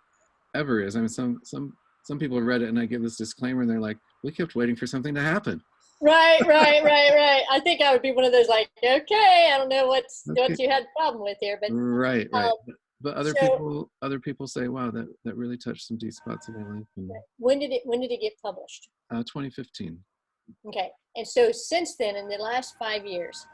ever is. I mean, some people have read it and I give this disclaimer and they're like, we kept waiting for something to happen. Right. I think I would be one of those like, okay, I don't know what you had a problem with here, but right. But other people say, wow, that really touched some deep spots in my life. And, when did it get published? 2015. Okay, and so since then, in the last 5 years,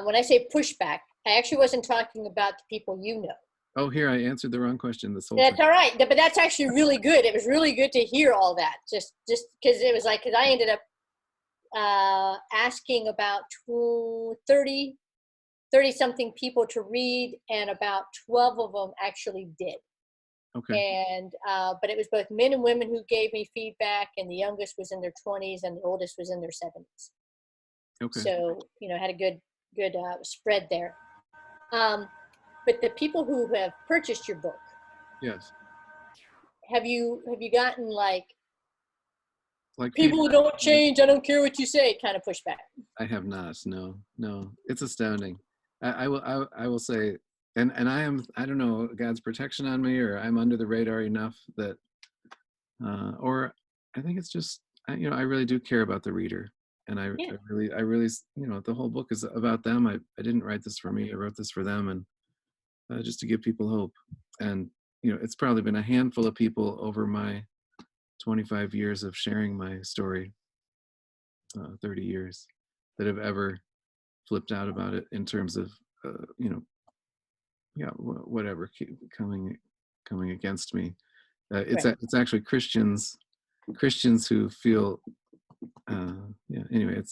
when I say pushback, I actually wasn't talking about the people you know. Oh, here I answered the wrong question this whole That's time. all right, but that's actually really good. It was really good to hear all that, just because it was like, because I ended up asking about 30 something people to read, and about 12 of them actually did. Okay. And but it was both men and women who gave me feedback, and the youngest was in their 20s and the oldest was in their 70s. Okay. So had a good spread there. But the people who have purchased your book, yes, have you gotten like people who don't change, I don't care what you say kind of pushback? I have not. No, it's astounding. I will say, and I don't know, God's protection on me, or I'm under the radar enough that, or I think it's just, I really do care about the reader. And I really, the whole book is about them. I didn't write this for me. I wrote this for them, and just to give people hope. And, it's probably been a handful of people over my 25 years of sharing my story, 30 years, that have ever flipped out about it in terms of, whatever coming against me. It's actually Christians who feel, anyway,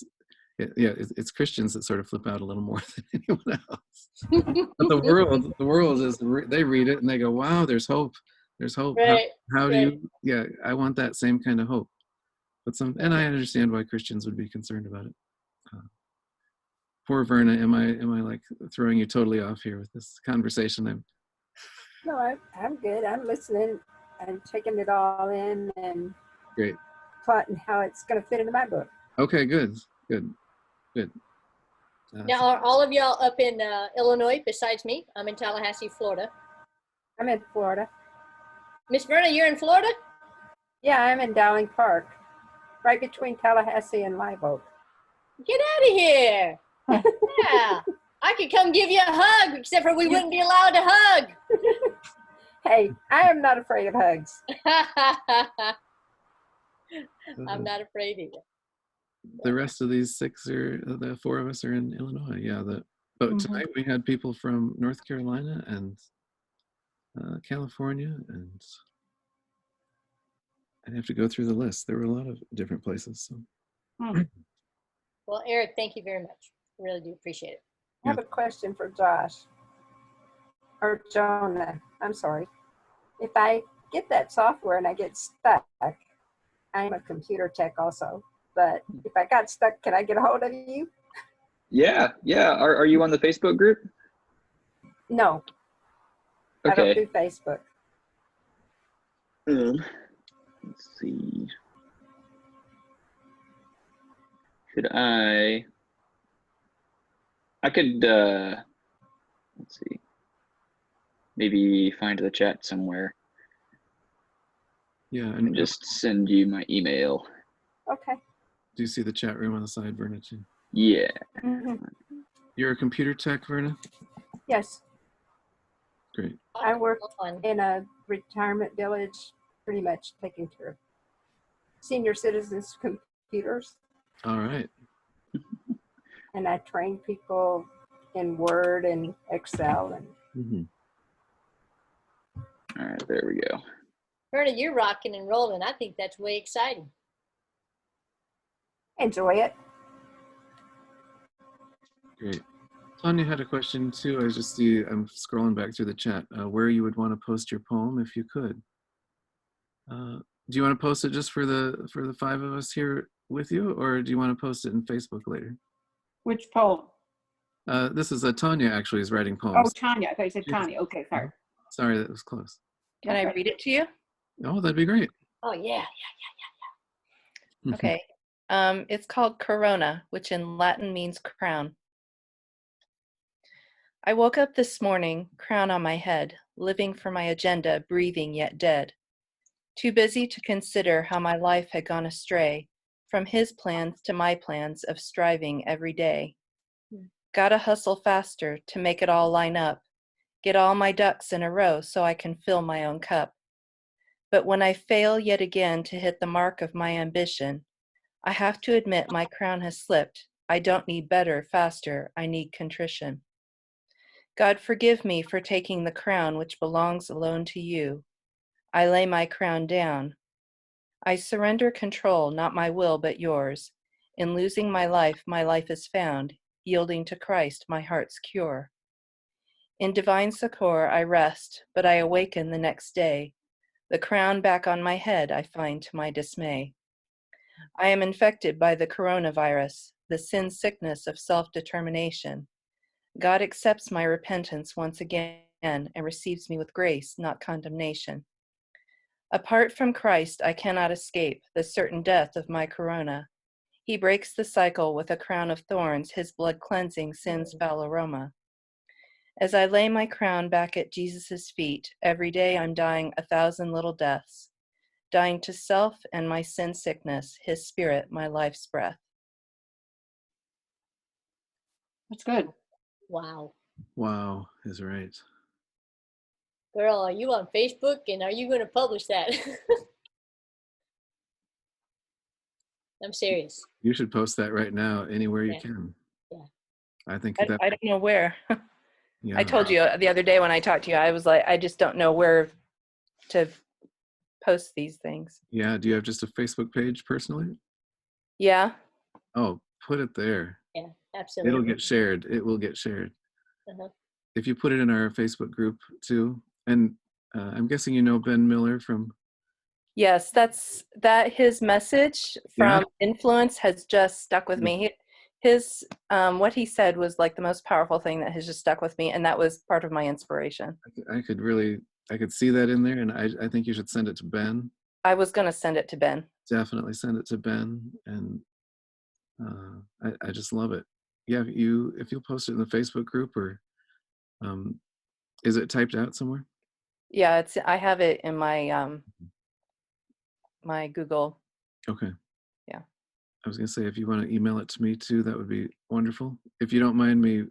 it's Christians that sort of flip out a little more than anyone else. But the world is, they read it and they go, wow, there's hope. There's hope. Right. How do you, I want that same kind of hope. But and I understand why Christians would be concerned about it. Poor Verna, am I like throwing you totally off here with this conversation? No, I'm good. I'm listening and taking it all in and great, plotting how it's going to fit into my book. Okay, good. Now, are all of y'all up in Illinois besides me? I'm in Tallahassee, Florida. I'm in Florida. Miss Verna, you're in Florida? Yeah, I'm in Dowling Park, right between Tallahassee and Live Oak. Get out of here. Yeah, I could come give you a hug, except for we wouldn't be allowed to hug. Hey, I am not afraid of hugs. I'm not afraid either. The rest of these the 4 of us are in Illinois. Yeah, but tonight we had people from North Carolina and California, and I'd have to go through the list. There were a lot of different places. So. Well, Eric, thank you very much. I really do appreciate it. I have a question for Josh or Jonah. I'm sorry. If I get that software and I get stuck, I'm a computer tech also, but if I got stuck, can I get a hold of you? Yeah. Are you on the Facebook group? No, Okay. I don't do Facebook. Let's see. I could, let's see, maybe find the chat somewhere. Yeah, and just send you my email. Okay. Do you see the chat room on the side, Verna, too? Yeah. You're a computer tech, Verna? Yes. Great. I work in a retirement village, pretty much taking care of senior citizens' computers. All right. And I train people in Word and Excel. And All right, there we go. Verna, you're rocking and rolling. I think that's way exciting. Enjoy it. Great. Tanya had a question too. I'm scrolling back through the chat, where you would want to post your poem if you could. Do you want to post it just for the five of us here with you, or do you want to post it in Facebook later? Which poem? This is Tanya actually is writing Oh, poems. Tanya. I thought you said Connie. Okay, sorry. Sorry, that was close. Can I read it to you? Oh, that'd be great. Oh, yeah. Okay. It's called Corona, which in Latin means crown. I woke up this morning, crown on my head, living for my agenda, breathing yet dead. Too busy to consider how my life had gone astray, from his plans to my plans of striving every day. Gotta hustle faster to make it all line up, get all my ducks in a row so I can fill my own cup. But when I fail yet again to hit the mark of my ambition, I have to admit my crown has slipped. I don't need better, faster, I need contrition. God forgive me for taking the crown which belongs alone to you. I lay my crown down. I surrender control, not my will but yours. In losing my life is found, yielding to Christ my heart's cure. In divine succor I rest, but I awaken the next day. The crown back on my head I find to my dismay. I am infected by the coronavirus, the sin sickness of self-determination. God accepts my repentance once again and receives me with grace, not condemnation. Apart from Christ, I cannot escape the certain death of my corona. He breaks the cycle with a crown of thorns, his blood cleansing sin's foul aroma. As I lay my crown back at Jesus' feet, every day I'm dying 1,000 little deaths, dying to self and my sin sickness, his spirit, my life's breath. That's good. Wow. Wow is right. Girl, are you on Facebook and are you going to publish that? I'm serious. You should post that right now anywhere you can. Yeah. I think I don't know where. Yeah. I told you the other day when I talked to you, I was like, I just don't know where to post these things. Yeah. Do you have just a Facebook page personally? Yeah. Oh, put it there. Yeah, absolutely. It'll get shared. It will get shared. Uh-huh. If you put it in our Facebook group too, and I'm guessing you know Ben Miller from. Yes, his message from Influence has just stuck with me. His what he said was like the most powerful thing that has just stuck with me, and that was part of my inspiration. I could see that in there, and I think you should send it to Ben. I was going to send it to Ben. Definitely send it to Ben, and I just love it. Yeah, if you'll post it in the Facebook group, or is it typed out somewhere? Yeah, I have it in my my Google. Okay. Yeah. I was gonna say, if you want to email it to me too, that would be wonderful. If you don't mind me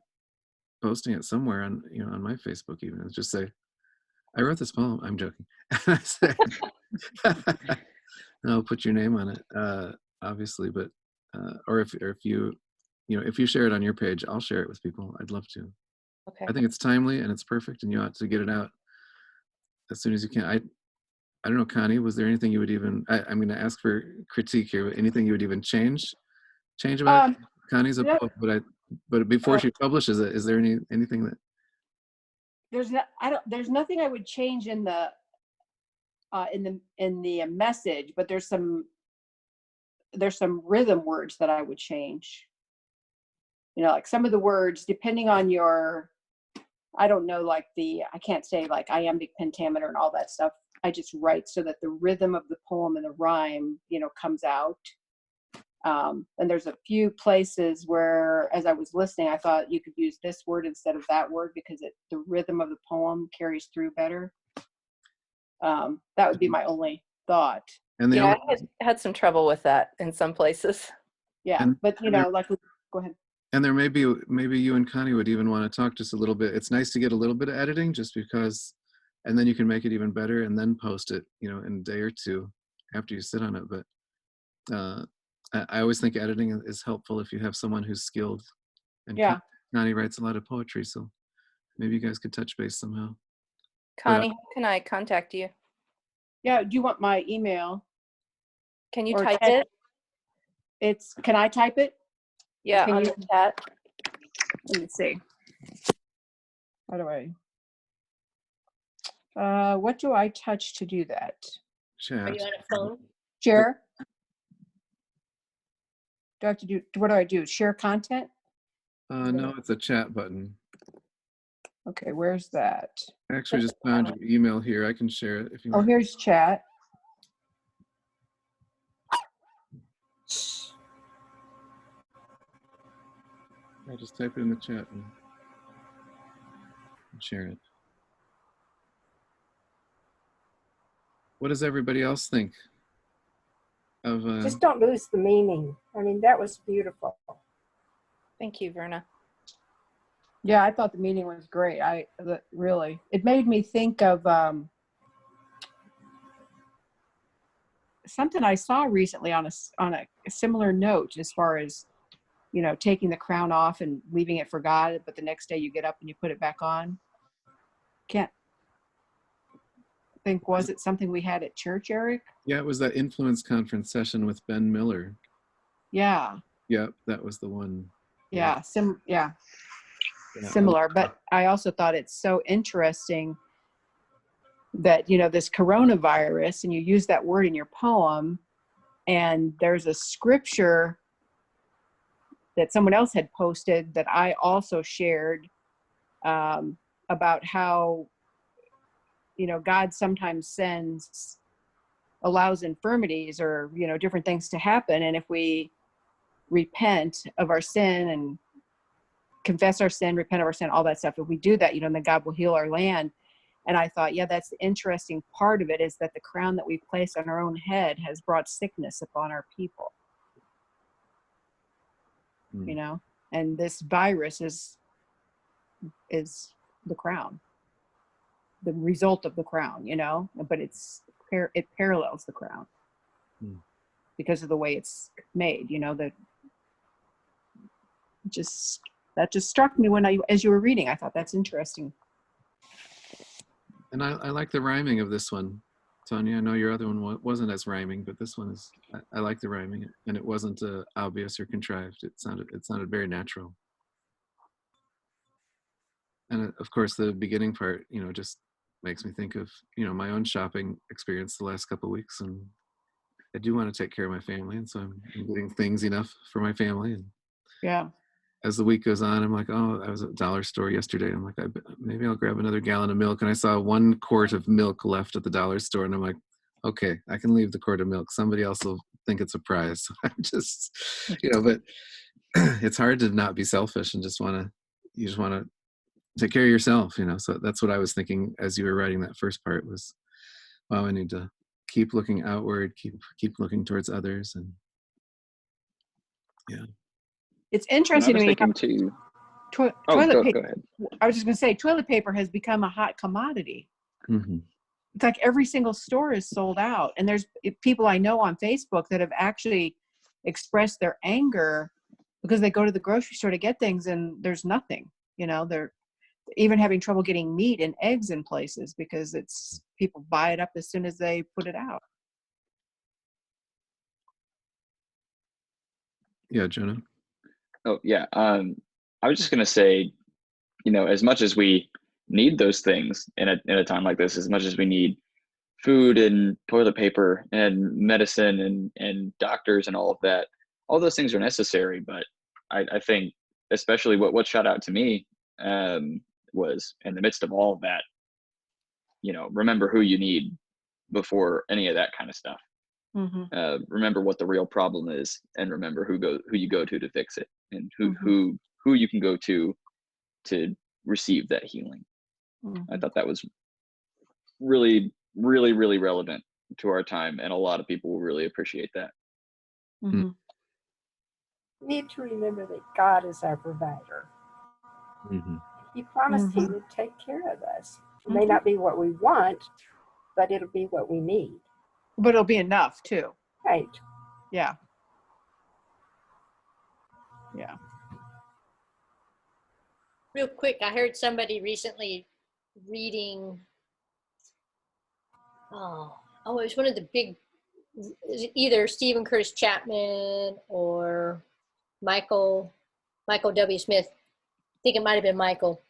posting it somewhere on on my Facebook, even just say, I wrote this poem. I'm joking. I'll put your name on it, obviously, but or if you if you share it on your page, I'll share it with people. I'd love to. Okay. I think it's timely and it's perfect, and you ought to get it out as soon as you can. I don't know, Connie, was there anything you would even, I'm going to ask for critique here, but anything you would even change about it? Connie's a poet, but But before she publishes it, is there anything that? There's nothing I would change in the message, but there's some rhythm words that I would change. You know, like some of the words, depending on your, I don't know, like I can't say like iambic pentameter and all that stuff. I just write so that the rhythm of the poem and the rhyme, you know, comes out. And there's a few places where, as I was listening, I thought you could use this word instead of that word because the rhythm of the poem carries through better. That would be my only thought. And yeah, I had some trouble with that in some places. Yeah, but you know, like, go ahead. And there maybe you and Connie would even want to talk just a little bit. It's nice to get a little bit of editing just because, and then you can make it even better and then post it, you know, in a day or two after you sit on it. But I always think editing is helpful if you have someone who's skilled. And yeah, Connie writes a lot of poetry, so maybe you guys could touch base somehow. Connie, how can I contact you? Yeah, do you want my email? Can you type it? Can I type it? Yeah, on the chat. Let me see. How do what do I touch to do that? Chat. Are you on a phone? Share? Do I have to do, what do I do? Share content? No, it's a chat button. Okay, where's that? I actually just found your email here. I can share it if you want. Oh, here's chat. I just type it in the chat and share it. What does everybody else think of? Just don't lose the meaning. I mean, that was beautiful. Thank you, Verna. Yeah, I thought the meeting was great. Really, it made me think of something I saw recently on a similar note, as far as, you know, taking the crown off and leaving it for God, but the next day you get up and you put it back on. Can't think, was it something we had at church, Eric? Yeah, it was that influence conference session with Ben Miller. Yeah. Yep, that was the one. Yeah, similar. But I also thought it's so interesting that, you know, this coronavirus, and you use that word in your poem, and there's a scripture that someone else had posted that I also shared about how, you know, God sometimes allows infirmities or, you know, different things to happen. And if we repent of our sin and confess our sin, repent of our sin, all that stuff, if we do that, you know, then God will heal our land. And I thought, yeah, that's the interesting part of it, is that the crown that we place on our own head has brought sickness upon our people. You know, and this virus is the crown, the result of the crown, you know, but it parallels the crown because of the way it's made, you know. That just struck me as you were reading. I thought that's interesting. And I like the rhyming of this one, Tanya. I know your other one wasn't as rhyming, but this one is. I like the rhyming, and it wasn't obvious or contrived. It sounded very natural. And of course, the beginning part, you know, just makes me think of, you know, my own shopping experience the last couple of weeks, and I do want to take care of my family, and so I'm getting things enough for my family. And yeah. As the week goes on, I'm like, oh, I was at the dollar store yesterday. I'm like, maybe I'll grab another gallon of milk. And I saw 1 quart of milk left at the dollar store. And I'm like, okay, I can leave the quart of milk. Somebody else will think it's a prize. So I'm just, you know, but it's hard to not be selfish and you just want to take care of yourself, you know. So that's what I was thinking as you were writing that first part was, wow, I need to keep looking outward, keep looking towards others. And yeah. It's interesting to me. Toilet paper. Go ahead. I was just going to say, toilet paper has become a hot commodity. Mm-hmm. It's like every single store is sold out. And there's people I know on Facebook that have actually expressed their anger because they go to the grocery store to get things and there's nothing. You know, they're even having trouble getting meat and eggs in places because people buy it up as soon as they put it out. Yeah, Jonah. Oh yeah. I was just going to say, as much as we need those things in a time like this, as much as we need food and toilet paper and medicine and doctors and all of that, all those things are necessary. But I think especially what shot out to me was, in the midst of all of that, remember who you need before any of that kind of stuff. Mm-hmm. Remember what the real problem is, and remember who you go to fix it, and who you can go to receive that healing. I thought that was really, really, really relevant to our time, and a lot of people will really appreciate that. We need to remember that God is our provider. He promised he would take care of us. It may not be what we want, but it'll be what we need. But it'll be enough too. Right. Yeah. Yeah. Real quick, I heard somebody recently reading, it was one of the big, either Stephen Curtis Chapman or Michael W. Smith. I think it might have been Michael.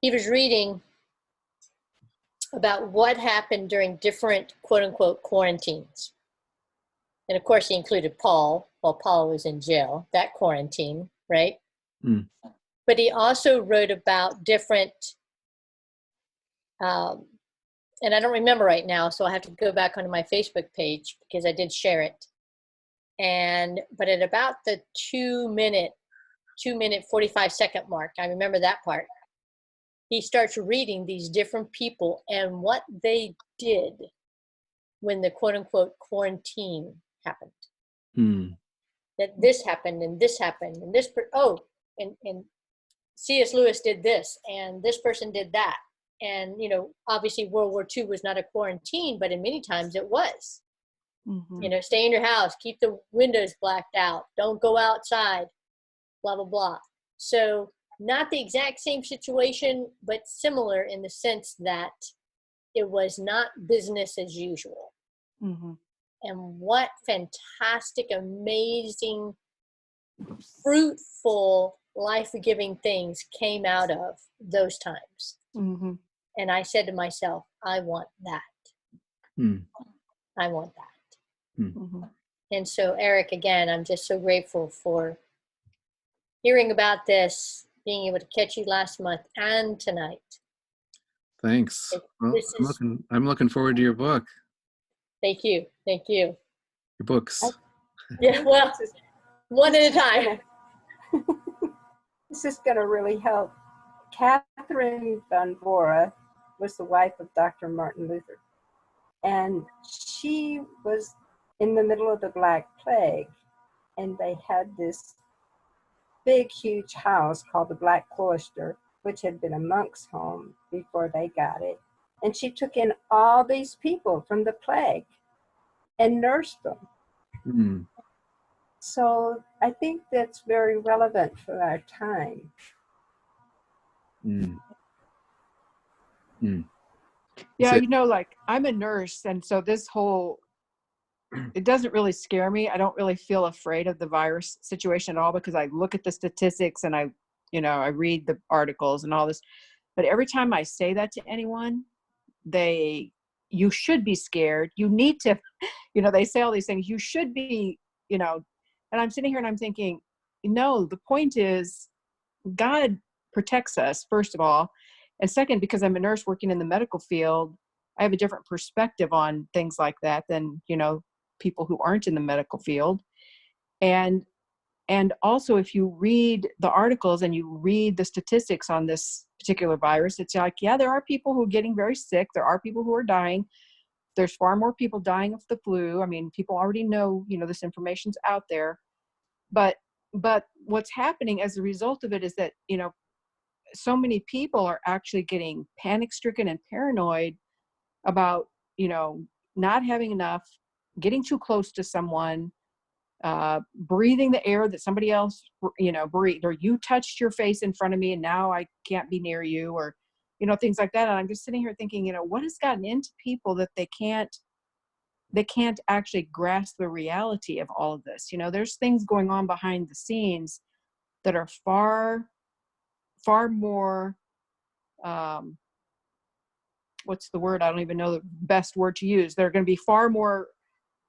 He was reading about what happened during different quote unquote quarantines. And of course he included Paul while Paul was in jail, that quarantine, right? But he also wrote about different, and I don't remember right now, so I have to go back onto my Facebook page because I did share it. But at about the 2 minute 45-second mark, I remember that part, he starts reading these different people and what they did when the quote unquote quarantine happened. That this happened and this happened and this, and C.S. Lewis did this and this person did that. And, obviously World War II was not a quarantine, but in many times it was. Stay in your house, keep the windows blacked out, don't go outside, blah, blah, blah. So not the exact same situation, but similar in the sense that it was not business as usual. And what fantastic, amazing, fruitful, life-giving things came out of those times. And I said to myself, I want that. I want that. And so, Eric, again, I'm just so grateful for hearing about this, being able to catch you last month and tonight. Thanks. Well, I'm looking forward to your book. Thank you. Thank you. Your books. Yeah, well, one at a time. This is going to really help. Catherine Van Bora was the wife of Dr. Martin Luther. And she was in the middle of the Black Plague. And they had this big, huge house called the Black Cloister, which had been a monk's home before they got it. And she took in all these people from the plague and nursed them. So I think that's very relevant for our time. Yeah, I'm a nurse, and so this whole, it doesn't really scare me. I don't really feel afraid of the virus situation at all because I look at the statistics and I read the articles and all this. But every time I say that to anyone, you should be scared. You need to, they say all these things. You should be, and I'm sitting here and I'm thinking, no, the point is God protects us, first of all. And second, because I'm a nurse working in the medical field, I have a different perspective on things like that than, people who aren't in the medical field. And also, if you read the articles and you read the statistics on this particular virus, it's like, yeah, there are people who are getting very sick. There are people who are dying. There's far more people dying of the flu. I mean, people already know, this information's out there. But what's happening as a result of it is that, so many people are actually getting panic-stricken and paranoid about, not having enough, getting too close to someone, breathing the air that somebody else, breathed, or you touched your face in front of me and now I can't be near you, or, things like that. And I'm just sitting here thinking, what has gotten into people that they can't actually grasp the reality of all of this? There's things going on behind the scenes that are far far more, what's the word? I don't even know the best word to use. They're going to be far more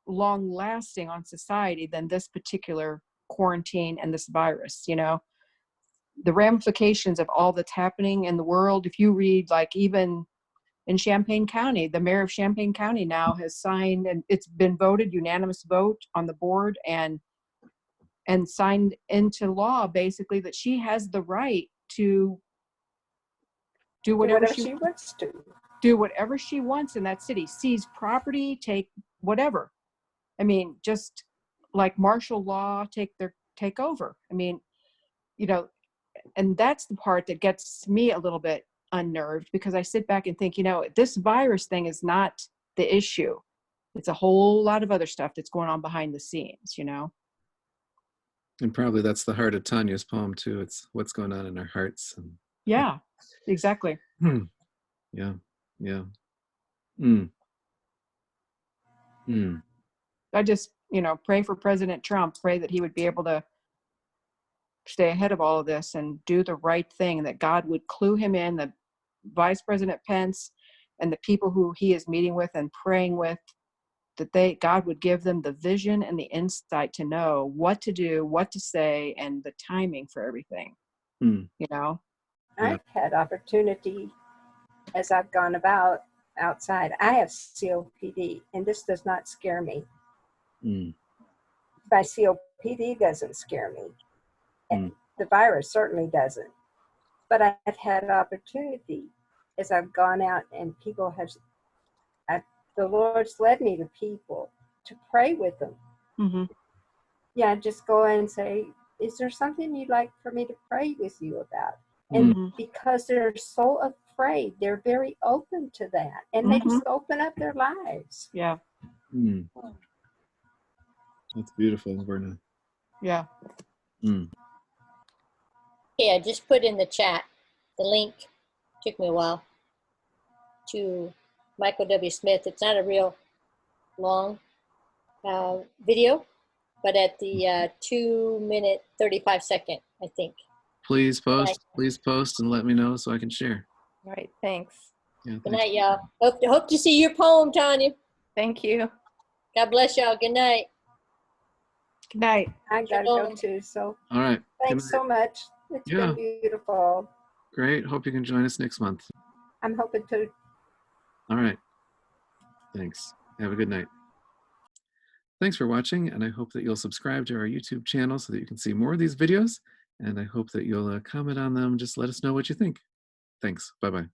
long lasting on society than this particular quarantine and this virus. You know, the ramifications of all that's happening in the world. If you read, like, even in Champaign County, the mayor of Champaign County now has signed, and it's been voted unanimous vote on the board and signed into law, basically, that she has the right to do whatever she wants to. Do whatever she wants in that city, seize property, take whatever. I mean, just like martial law, take over. I mean, you know, and that's the part that gets me a little bit unnerved, because I sit back and think, you know, this virus thing is not the issue. It's a whole lot of other stuff that's going on behind the scenes, you know. And probably that's the heart of Tanya's poem too. It's what's going on in our hearts. And yeah, exactly. Yeah. I just, you know, pray for President Trump, pray that he would be able to stay ahead of all of this and do the right thing, that God would clue him in, that Vice President Pence and the people who he is meeting with and praying with, that God would give them the vision and the insight to know what to do, what to say, and the timing for everything. You know? I've had opportunity as I've gone about outside. I have COPD, and this does not scare me. My COPD doesn't scare me. And the virus certainly doesn't. But I've had opportunity as I've gone out, and people have, the Lord's led me to people to pray with them. Yeah, just go in and say, is there something you'd like for me to pray with you about? And because they're so afraid, they're very open to that. And they just open up their lives. Yeah. That's beautiful, Verna. Yeah. Yeah, I just put in the chat the link. Took me a while, to Michael W. Smith. It's not a real long video, but at the 2-minute 35-second, I think. Please post and let me know so I can share. All right, thanks. Yeah, Good night, y'all. Hope to see your poem, Tanya. Thank you. God bless y'all. Good night. Good night. I gotta go too, so All right. thanks so much. It's been beautiful. Great. Hope you can join us next month. I'm hoping to. All right. Thanks. Have a good night. Thanks for watching, and I hope that you'll subscribe to our YouTube channel so that you can see more of these videos, and I hope that you'll comment on them. Just let us know what you think. Thanks. Bye-bye.